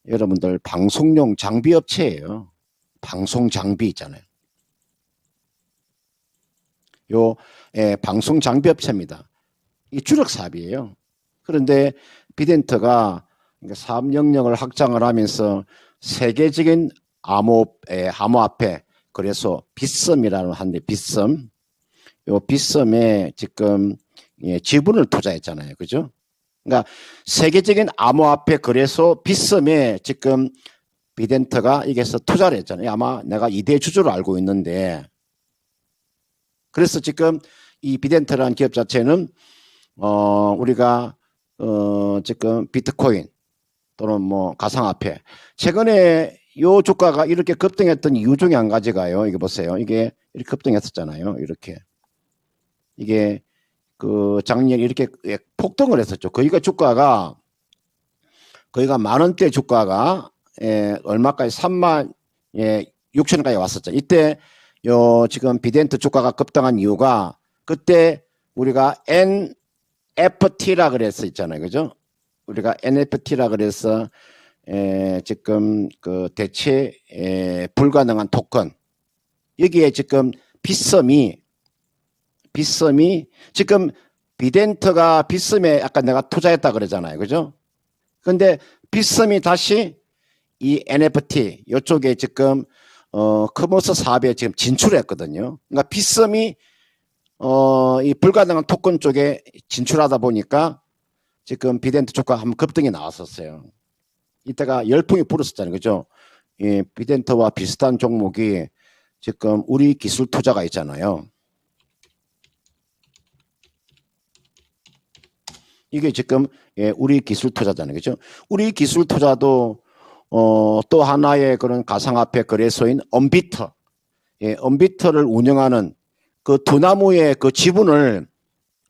여러분들 방송용 장비 업체예요. 방송 장비 있잖아요. 요 방송 장비 업체입니다. 이 주력 사업이에요. 그런데 비덴트가 사업 영역을 확장을 하면서 세계적인 암호화폐, 그래서 빗썸이라는 한데 빗썸, 요 빗썸에 지금 지분을 투자했잖아요. 그죠? 그러니까 세계적인 암호화폐, 그래서 빗썸에 지금 비덴트가 이게서 투자를 했잖아요. 아마 내가 2대 주주로 알고 있는데, 그래서 지금 이 비덴트라는 기업 자체는 우리가 지금 비트코인 또는 뭐 가상화폐, 최근에 요 주가가 이렇게 급등했던 이유 중에 한 가지가요. 이게 보세요. 이게 이렇게 급등했었잖아요. 이렇게. 이게 그 작년 이렇게 폭등을 했었죠. 주가가 만 원대 주가가 얼마까지 3만 6천원까지 왔었죠. 이때 요 지금 비덴트 주가가 급등한 이유가 그때 우리가 NFT라 그래서 있잖아요. 그죠? 우리가 NFT라 그래서 지금 그 대체 불가능한 토큰, 여기에 지금 빗썸이 지금 비덴트가 빗썸에 아까 내가 투자했다 그러잖아요. 그죠? 근데 빗썸이 다시 이 NFT 이쪽에 지금 커머스 사업에 지금 진출했거든요. 그러니까 빗썸이 이 불가능한 토큰 쪽에 진출하다 보니까 지금 비덴트 주가 한번 급등이 나왔었어요. 이때가 열풍이 불었었잖아요. 그죠? 이 비덴트와 비슷한 종목이 지금 우리 기술 투자가 있잖아요. 이게 지금 우리 기술 투자잖아요. 그죠? 우리 기술 투자도 또 하나의 그런 가상화폐 거래소인 언비터, 언비터를 운영하는 그 두나무의 그 지분을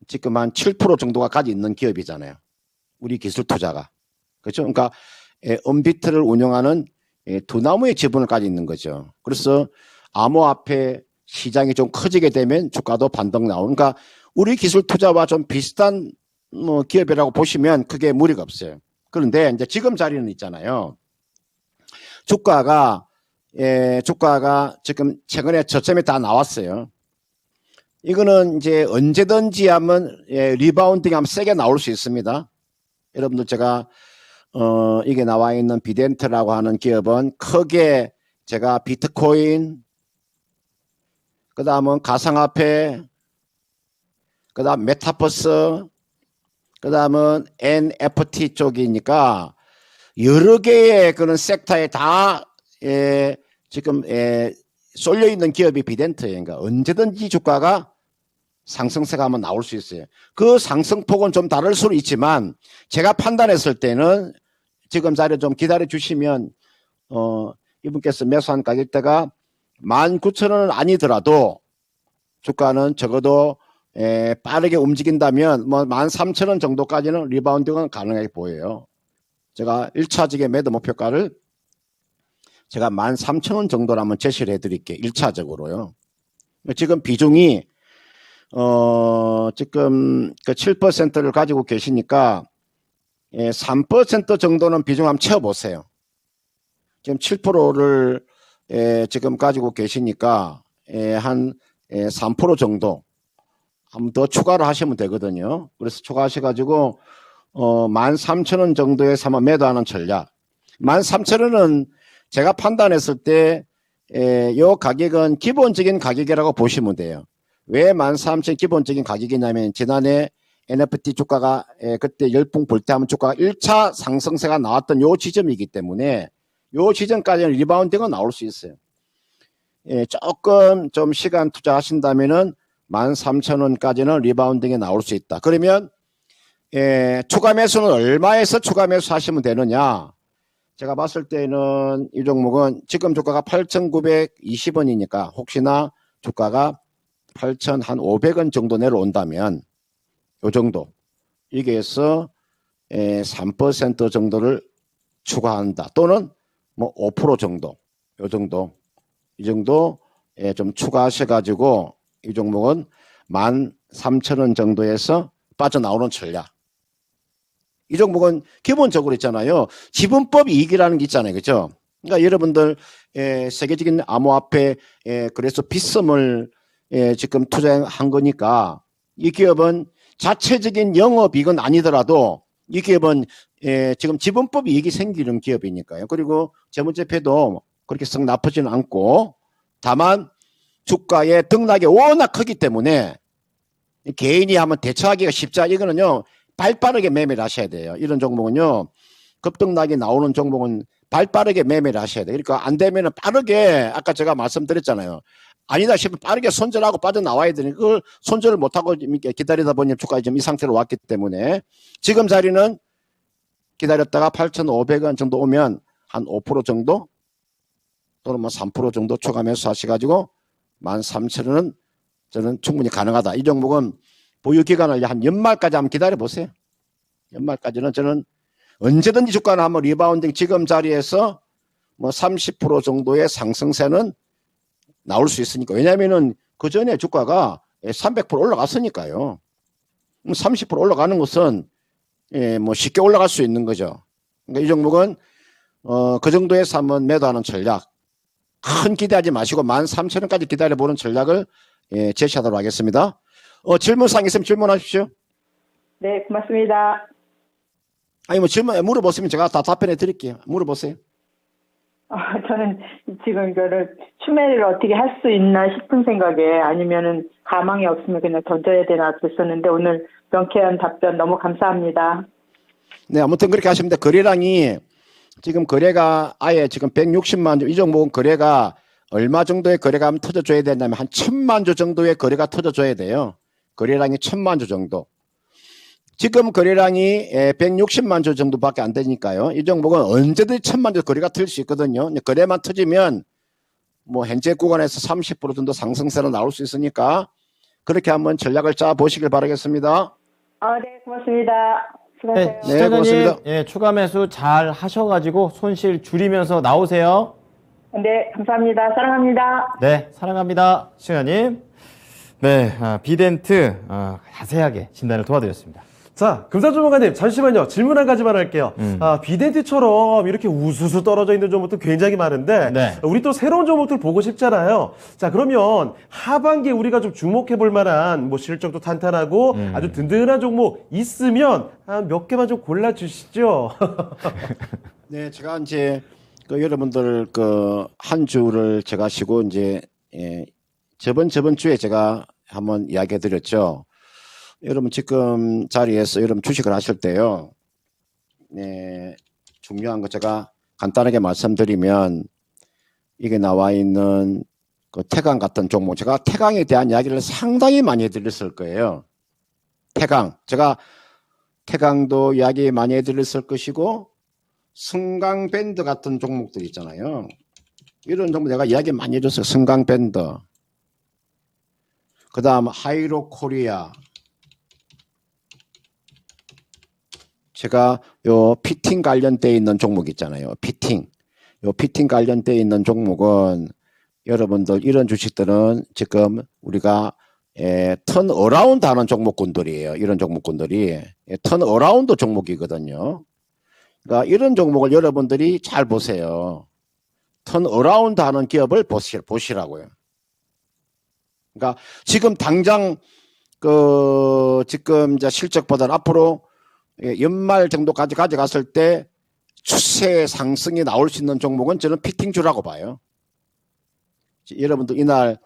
지금 한 7% 정도가 가지고 있는 기업이잖아요. 우리 기술 투자가. 그렇죠? 그러니까 언비트를 운영하는 두나무의 지분을 가지고 있는 거죠. 그래서 암호화폐 시장이 좀 커지게 되면 주가도 반등 나오는. 그러니까 우리 기술 투자와 좀 비슷한 뭐 기업이라고 보시면 크게 무리가 없어요. 그런데 이제 지금 자리는 있잖아요. 주가가 지금 최근에 저점에 다 나왔어요. 이거는 이제 언제든지 하면 리바운딩 하면 세게 나올 수 있습니다. 여러분들 제가 이게 나와 있는 비덴트라고 하는 기업은 크게 제가 비트코인, 그 다음은 가상화폐, 그 다음 메타버스, 그 다음은 NFT 쪽이니까 여러 개의 그런 섹터에 다 지금 쏠려 있는 기업이 비덴트예요. 그러니까 언제든지 주가가 상승세가 한번 나올 수 있어요. 그 상승폭은 좀 다를 수는 있지만 제가 판단했을 때는 지금 자리에 좀 기다려 주시면 이분께서 매수한 가격대가 19,000원은 아니더라도 주가는 적어도 빠르게 움직인다면 뭐 13,000원 정도까지는 리바운딩은 가능하게 보여요. 제가 1차적인 매도 목표가를 제가 13,000원 정도로 한번 제시를 해드릴게요. 1차적으로요. 지금 비중이 지금 그 7%를 가지고 계시니까 3% 정도는 비중 한번 채워보세요. 지금 7%를 지금 가지고 계시니까 한 3% 정도 한번 더 추가를 하시면 되거든요. 그래서 추가하셔가지고 13,000원 정도에서 한번 매도하는 전략. 13,000원은 제가 판단했을 때 요 가격은 기본적인 가격이라고 보시면 돼요. 왜 13,000원 기본적인 가격이냐면 지난해 NFT 주가가 그때 열풍 불 때 하면 주가가 1차 상승세가 나왔던 요 지점이기 때문에 요 지점까지는 리바운딩은 나올 수 있어요. 조금 좀 시간 투자하신다면은 13,000원까지는 리바운딩이 나올 수 있다. 그러면 추가 매수는 얼마에서 추가 매수 하시면 되느냐? 제가 봤을 때는 이 종목은 지금 주가가 8,920원이니까 혹시나 주가가 8,500원 정도 내려온다면 요 정도 여기에서 3% 정도를 추가한다. 또는 뭐 5% 정도 요 정도 이 정도 좀 추가하셔가지고 이 종목은 13,000원 정도에서 빠져나오는 전략. 이 종목은 기본적으로 있잖아요. 지분법 이익이라는 게 있잖아요. 그죠? 그러니까 여러분들 세계적인 암호화폐 그래서 빗썸을 지금 투자한 거니까 이 기업은 자체적인 영업이익은 아니더라도 이 기업은 지금 지분법 이익이 생기는 기업이니까요. 그리고 재무제표도 그렇게 썩 나쁘지는 않고 다만 주가의 등락이 워낙 크기 때문에 개인이 한번 대처하기가 쉽지 않아요. 이거는요. 발빠르게 매매를 하셔야 돼요. 이런 종목은요. 급등락이 나오는 종목은 발빠르게 매매를 하셔야 돼요. 그러니까 안 되면은 빠르게 아까 제가 말씀드렸잖아요. 아니다 싶으면 빠르게 손절하고 빠져나와야 되니 그걸 손절을 못하고 기다리다 보니 주가가 지금 이 상태로 왔기 때문에 지금 자리는 기다렸다가 8,500원 정도 오면 한 5% 정도 또는 뭐 3% 정도 추가 매수하셔가지고 13,000원은 저는 충분히 가능하다. 이 종목은 보유 기간을 한 연말까지 한번 기다려 보세요. 연말까지는 저는 언제든지 주가는 한번 리바운딩 지금 자리에서 뭐 30% 정도의 상승세는 나올 수 있으니까. 왜냐면은 그 전에 주가가 300% 올라갔으니까요. 30% 올라가는 것은 뭐 쉽게 올라갈 수 있는 거죠. 그러니까 이 종목은 그 정도에서 한번 매도하는 전략. 큰 기대하지 마시고 13,000원까지 기다려보는 전략을 제시하도록 하겠습니다. 질문사항 있으면 질문하십시오. 네, 고맙습니다. 아니 뭐 질문 물어보시면 제가 다 답변해 드릴게요. 물어보세요. 저는 지금 이거를 추매를 어떻게 할 수 있나 싶은 생각에 아니면은 가망이 없으면 그냥 던져야 되나 그랬었는데 오늘 명쾌한 답변 너무 감사합니다. 네, 아무튼 그렇게 하시면 돼. 거래량이 지금 거래가 아예 지금 160만 주, 이 종목은 거래가 얼마 정도의 거래가 하면 터져줘야 되냐면 한 1,000만 주 정도의 거래가 터져줘야 돼요. 거래량이 1,000만 주 정도. 지금 거래량이 160만 주 정도밖에 안 되니까요. 이 종목은 언제든지 1,000만 주 거래가 틀 수 있거든요. 거래만 터지면 뭐 현재 구간에서 30% 정도 상승세로 나올 수 있으니까 그렇게 한번 전략을 짜 보시길 바라겠습니다. 네, 고맙습니다. 수고하세요. 네, 시청자님, 고맙습니다. 추가 매수 잘 하셔가지고 손실 줄이면서 나오세요. 네, 감사합니다. 사랑합니다. 네, 사랑합니다. 시청자님. 네, 비덴트 자세하게 진단을 도와드렸습니다. 자, 금산주무관님 잠시만요. 질문 한 가지만 할게요. 비덴트처럼 이렇게 우수수 떨어져 있는 종목들 굉장히 많은데 네. 우리 또 새로운 종목들 보고 싶잖아요. 자, 그러면 하반기에 우리가 좀 주목해 볼 만한 뭐 실적도 탄탄하고 아주 든든한 종목 있으면 한 몇 개만 좀 골라 주시죠. 네, 제가 이제 여러분들 한 주를 제가 쉬고 이제 저번 주에 제가 한번 이야기해 드렸죠. 여러분 지금 자리에서 여러분 주식을 하실 때요. 네, 중요한 거 제가 간단하게 말씀드리면 이게 나와 있는 그 태강 같은 종목, 제가 태강에 대한 이야기를 상당히 많이 해드렸을 거예요. 태강, 제가 태강도 이야기 많이 해드렸을 것이고 승강밴드 같은 종목들 있잖아요. 이런 종목 내가 이야기 많이 해줬어요. 승강밴드. 그 다음 하이로코리아. 제가 요 피팅 관련돼 있는 종목 있잖아요. 피팅. 요 피팅 관련돼 있는 종목은 여러분들 이런 주식들은 지금 우리가 턴어라운드 하는 종목군들이에요. 이런 종목군들이 턴어라운드 종목이거든요. 그러니까 이런 종목을 여러분들이 잘 보세요. 턴어라운드 하는 기업을 보시라고요. 그러니까 지금 당장 지금 이제 실적보다는 앞으로 연말 정도까지 가져갔을 때 추세 상승이 나올 수 있는 종목은 저는 피팅주라고 봐요. 여러분들 이날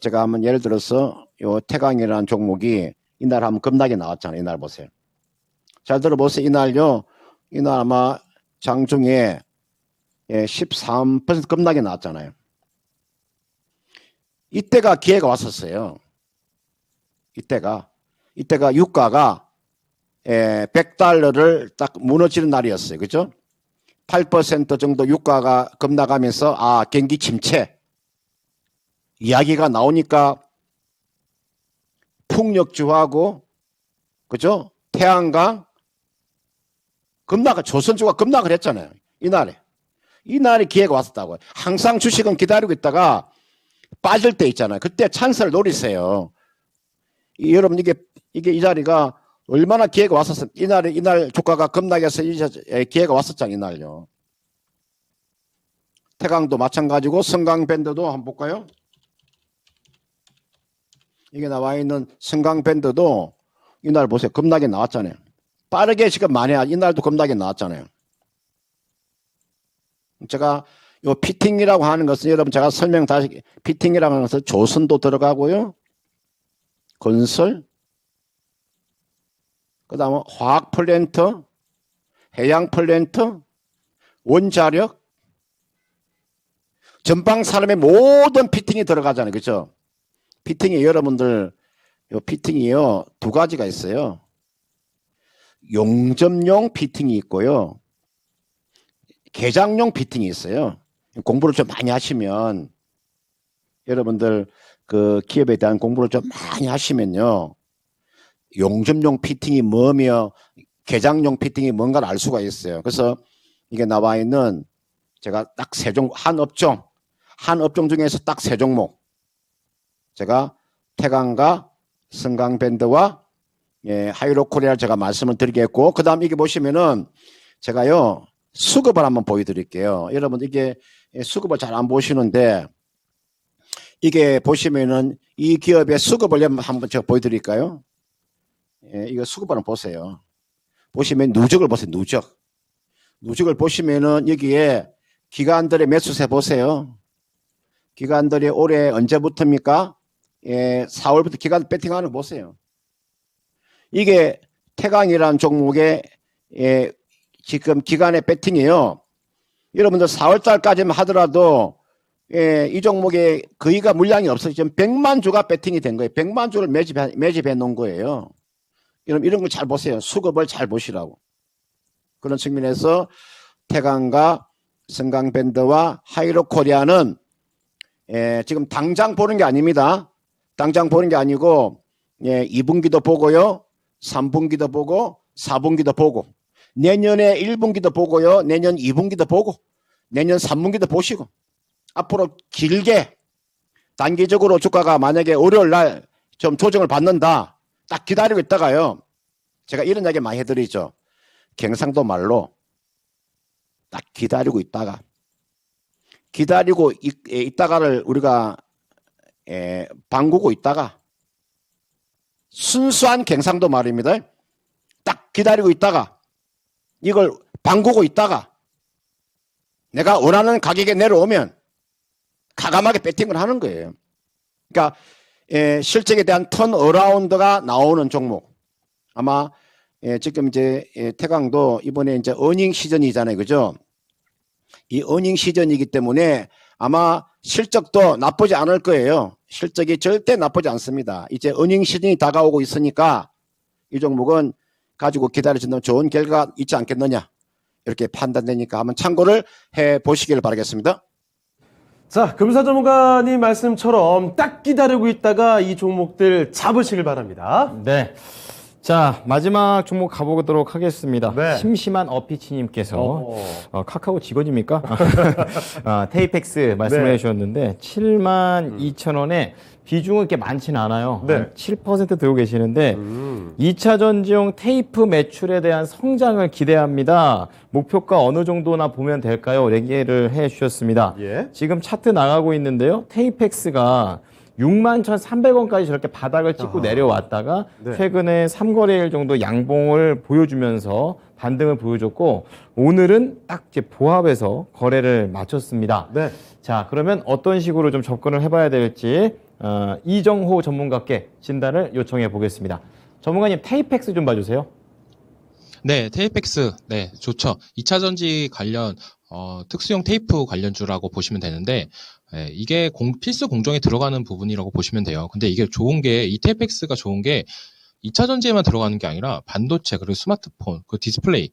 제가 한번 예를 들어서 요 태강이라는 종목이 이날 한번 급락이 나왔잖아요. 이날 보세요. 잘 들어보세요. 이날 아마 장중에 13% 급락이 나왔잖아요. 이때가 기회가 왔었어요. 이때가 유가가 100달러를 딱 무너지는 날이었어요. 그죠? 8% 정도 유가가 급락하면서 경기 침체 이야기가 나오니까 풍력주하고 그죠? 태양광 조선주가 급락을 했잖아요. 이날에 기회가 왔었다고요. 항상 주식은 기다리고 있다가 빠질 때 있잖아요. 그때 찬스를 노리세요. 여러분 이게 이 자리가 얼마나 기회가 왔었어. 이날 주가가 급락해서 기회가 왔었잖아요. 이날요. 태강도 마찬가지고 성강밴드도 한번 볼까요? 이게 나와 있는 성강밴드도 이날 보세요. 급락이 나왔잖아요. 빠르게 지금 만회하 이날도 급락이 나왔잖아요. 제가 요 피팅이라고 하는 것은 여러분 제가 설명 다시 피팅이라고 하는 것은 조선도 들어가고요. 건설 그다음에 화학 플랜트, 해양 플랜트, 원자력 전방 산업의 모든 피팅이 들어가잖아요. 그렇죠? 피팅이 여러분들 요 피팅이요. 두 가지가 있어요. 용접용 피팅이 있고요. 개장용 피팅이 있어요. 공부를 좀 많이 하시면 여러분들 그 기업에 대한 공부를 좀 많이 하시면요. 용접용 피팅이 뭐며 개장용 피팅이 뭔가를 알 수가 있어요. 그래서 이게 나와 있는 제가 딱 세 종목 한 업종 중에서 딱 세 종목 제가 태강과 성강밴드와 하이로코리아를 제가 말씀을 드리겠고 그 다음 이게 보시면은 제가요 수급을 한번 보여드릴게요. 여러분 이게 수급을 잘 안 보시는데 이게 보시면은 이 기업의 수급을 한번 제가 보여드릴까요? 이거 수급을 한번 보세요. 보시면 누적을 보세요. 누적을 보시면은 여기에 기관들의 매수세 보세요. 기관들이 올해 언제부터입니까? 4월부터 기관 배팅하는 거 보세요. 이게 태강이라는 종목의 지금 기간의 배팅이에요. 여러분들 4월달까지만 하더라도 이 종목에 거의가 물량이 없어요. 지금 100만 주가 배팅이 된 거예요. 100만 주를 매집해 놓은 거예요. 여러분 이런 걸 잘 보세요. 수급을 잘 보시라고. 그런 측면에서 태강과 성강밴드와 하이로코리아는 지금 당장 보는 게 아닙니다. 당장 보는 게 아니고 2분기도 보고요. 3분기도 보고 4분기도 보고 내년에 1분기도 보고요. 내년 2분기도 보고 내년 3분기도 보시고 앞으로 길게 단기적으로 주가가 만약에 월요일 날 좀 조정을 받는다. 딱 기다리고 있다가요. 제가 이런 이야기 많이 해드리죠. 경상도 말로 딱 기다리고 있다가를 우리가 방구고 있다가 순수한 경상도 말입니다. 딱 기다리고 있다가 이걸 방구고 있다가 내가 원하는 가격에 내려오면 가감하게 배팅을 하는 거예요. 그러니까 실적에 대한 턴어라운드가 나오는 종목. 아마 지금 이제 태강도 이번에 이제 어닝 시즌이잖아요. 그죠? 이 어닝 시즌이기 때문에 아마 실적도 나쁘지 않을 거예요. 실적이 절대 나쁘지 않습니다. 이제 어닝 시즌이 다가오고 있으니까 이 종목은 가지고 기다려진다면 좋은 결과가 있지 않겠느냐. 이렇게 판단되니까 한번 참고를 해 보시길 바라겠습니다. 자, 금사 전문가님 말씀처럼 딱 기다리고 있다가 이 종목들 잡으시길 바랍니다. 네. 자, 마지막 종목 가보도록 하겠습니다. 네. 심심한 어피치님께서 어. 카카오 직원입니까? 테이펙스 말씀을 네. 해주셨는데 72,000원에 비중은 그렇게 많지는 않아요. 네. 한 7% 들고 계시는데 2차 전지용 테이프 매출에 대한 성장을 기대합니다. 목표가 어느 정도나 보면 될까요? 얘기를 해주셨습니다. 예. 지금 차트 나가고 있는데요. 테이펙스가 61,300원까지 저렇게 바닥을 찍고 내려왔다가 네. 최근에 3거래일 정도 양봉을 보여주면서 반등을 보여줬고 오늘은 딱 이제 보합해서 거래를 마쳤습니다. 네. 자, 그러면 어떤 식으로 좀 접근을 해봐야 될지 이정호 전문가께 진단을 요청해 보겠습니다. 전문가님 테이펙스 좀 봐주세요. 네, 테이펙스, 네, 좋죠. 2차 전지 관련, 특수용 테이프 관련주라고 보시면 되는데, 예, 이게 필수 공정에 들어가는 부분이라고 보시면 돼요. 근데 이게 좋은 게, 이 테이펙스가 좋은 게, 2차 전지에만 들어가는 게 아니라 반도체, 그리고 스마트폰, 그 디스플레이,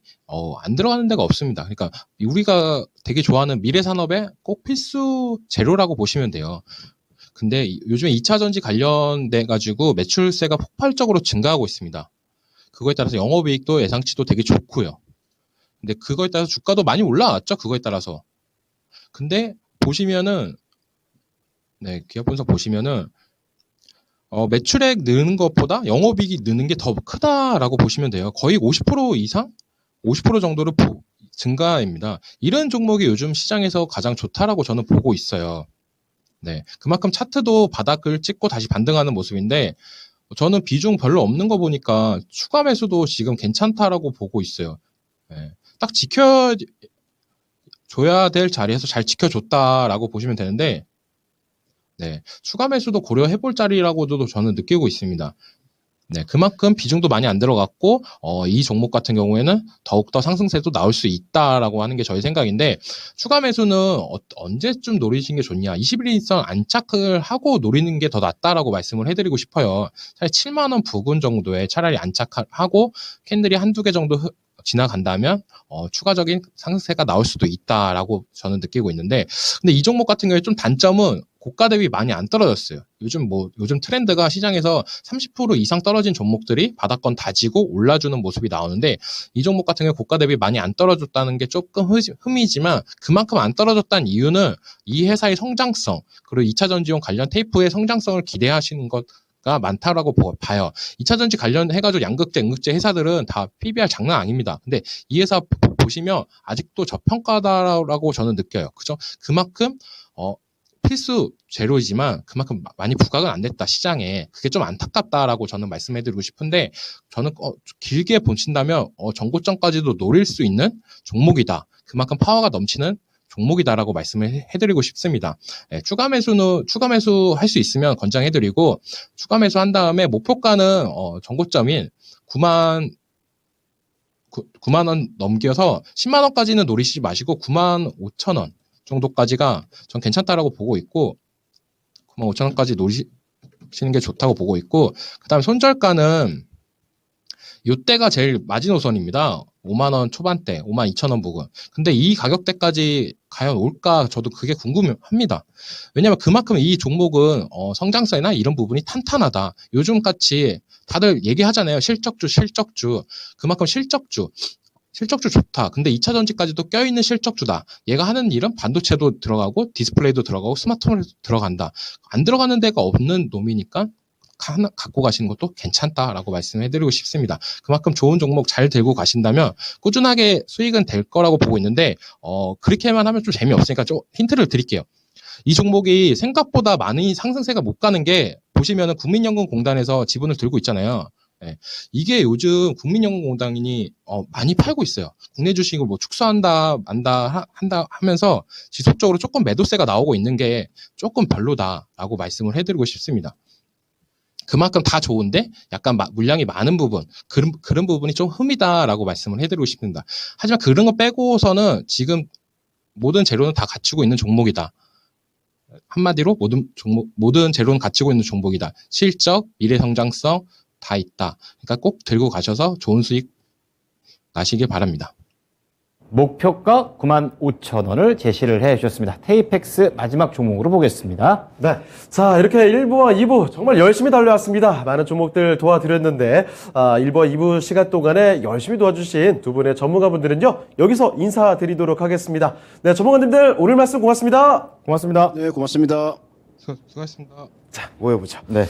안 들어가는 데가 없습니다. 그러니까 우리가 되게 좋아하는 미래 산업의 꼭 필수 재료라고 보시면 돼요. 근데 요즘에 2차 전지 관련돼 가지고 매출세가 폭발적으로 증가하고 있습니다. 그거에 따라서 영업이익도 예상치도 되게 좋고요. 근데 그거에 따라서 주가도 많이 올라왔죠. 그거에 따라서. 근데 보시면은 네, 기업 분석 보시면은 매출액 느는 것보다 영업이익이 느는 게 더 크다라고 보시면 돼요. 거의 50% 이상? 50% 정도로 증가입니다. 이런 종목이 요즘 시장에서 가장 좋다라고 저는 보고 있어요. 네, 그만큼 차트도 바닥을 찍고 다시 반등하는 모습인데 저는 비중 별로 없는 거 보니까 추가 매수도 지금 괜찮다라고 보고 있어요. 네, 딱 지켜줘야 될 자리에서 잘 지켜줬다라고 보시면 되는데 네, 추가 매수도 고려해볼 자리라고도 저는 느끼고 있습니다. 네, 그만큼 비중도 많이 안 들어갔고 이 종목 같은 경우에는 더욱더 상승세도 나올 수 있다라고 하는 게 저희 생각인데 추가 매수는 언제쯤 노리시는 게 좋냐 21일선 안착을 하고 노리는 게 더 낫다라고 말씀을 해드리고 싶어요. 사실 7만 원 부근 정도에 차라리 안착하고 캔들이 한두 개 정도 지나간다면 추가적인 상승세가 나올 수도 있다라고 저는 느끼고 있는데 근데 이 종목 같은 경우에 좀 단점은 고가 대비 많이 안 떨어졌어요. 요즘 트렌드가 시장에서 30% 이상 떨어진 종목들이 바닥권 다지고 올라주는 모습이 나오는데 이 종목 같은 경우 고가 대비 많이 안 떨어졌다는 게 조금 흠이지만 그만큼 안 떨어졌다는 이유는 이 회사의 성장성 그리고 2차 전지용 관련 테이프의 성장성을 기대하시는 가 많다라고 봐요. 2차 전지 관련해가지고 양극재, 음극재 회사들은 다 PBR 장난 아닙니다. 근데 이 회사 보시면 아직도 저평가다라고 저는 느껴요. 그죠? 그만큼 필수 재료이지만 그만큼 많이 부각은 안 됐다 시장에. 그게 좀 안타깝다라고 저는 말씀해드리고 싶은데 저는 길게 보신다면 전고점까지도 노릴 수 있는 종목이다. 그만큼 파워가 넘치는 종목이다라고 말씀을 해드리고 싶습니다. 네, 추가 매수 할 수 있으면 권장해드리고 추가 매수한 다음에 목표가는 전고점인 9만 원 넘겨서 10만 원까지는 노리시지 마시고 9만 5천 원 정도까지가 전 괜찮다라고 보고 있고 9만 5천 원까지 노리시는 게 좋다고 보고 있고 그다음에 손절가는 이때가 제일 마지노선입니다. 5만 원 초반대, 5만 2천 원 부근. 근데 이 가격대까지 과연 올까 저도 그게 궁금합니다. 왜냐하면 그만큼 이 종목은 성장성이나 이런 부분이 탄탄하다. 요즘같이 다들 얘기하잖아요. 실적주. 그만큼 실적주 좋다. 근데 2차 전지까지도 껴있는 실적주다. 얘가 하는 일은 반도체도 들어가고 디스플레이도 들어가고 스마트폰도 들어간다. 안 들어가는 데가 없는 놈이니까 하나 갖고 가시는 것도 괜찮다라고 말씀해드리고 싶습니다. 그만큼 좋은 종목 잘 들고 가신다면 꾸준하게 수익은 될 거라고 보고 있는데 그렇게만 하면 좀 재미없으니까 좀 힌트를 드릴게요. 이 종목이 생각보다 많이 상승세가 못 가는 게 보시면은 국민연금공단에서 지분을 들고 있잖아요. 네. 이게 요즘 국민연금공단이 많이 팔고 있어요. 국내 주식을 뭐 축소한다, 한다 하면서 지속적으로 조금 매도세가 나오고 있는 게 조금 별로다라고 말씀을 해드리고 싶습니다. 그만큼 다 좋은데 약간 물량이 많은 부분 그런 부분이 좀 흠이다라고 말씀을 해드리고 싶습니다. 하지만 그런 거 빼고서는 지금 모든 재료는 다 갖추고 있는 종목이다. 한마디로 모든 재료는 갖추고 있는 종목이다. 실적, 미래 성장성 다 있다. 그러니까 꼭 들고 가셔서 좋은 수익 나시길 바랍니다. 목표가 95,000원을 제시를 해 주셨습니다. 테이펙스 마지막 종목으로 보겠습니다. 네. 자, 이렇게 1부와 2부 정말 열심히 달려왔습니다. 많은 종목들 도와드렸는데, 1부와 2부 시간 동안에 열심히 도와주신 두 분의 전문가분들은요, 여기서 인사드리도록 하겠습니다. 네, 전문가님들 오늘 말씀 고맙습니다. 고맙습니다. 네, 고맙습니다. 수고하셨습니다. 자, 모여보죠. 네.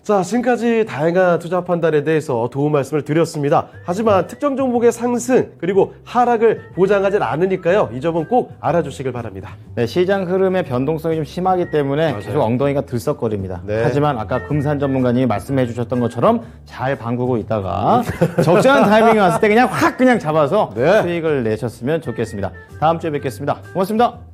자, 지금까지 다양한 투자 판단에 대해서 도움 말씀을 드렸습니다. 하지만 특정 종목의 상승 그리고 하락을 보장하지 않으니까요. 이 점은 꼭 알아주시길 바랍니다. 네, 시장 흐름의 변동성이 좀 심하기 때문에 맞아요. 계속 엉덩이가 들썩거립니다. 네. 하지만 아까 금산 전문가님이 말씀해 주셨던 것처럼 잘 방구고 있다가 적절한 타이밍이 왔을 때 그냥 확 그냥 잡아서 네. 수익을 내셨으면 좋겠습니다. 다음 주에 뵙겠습니다. 고맙습니다.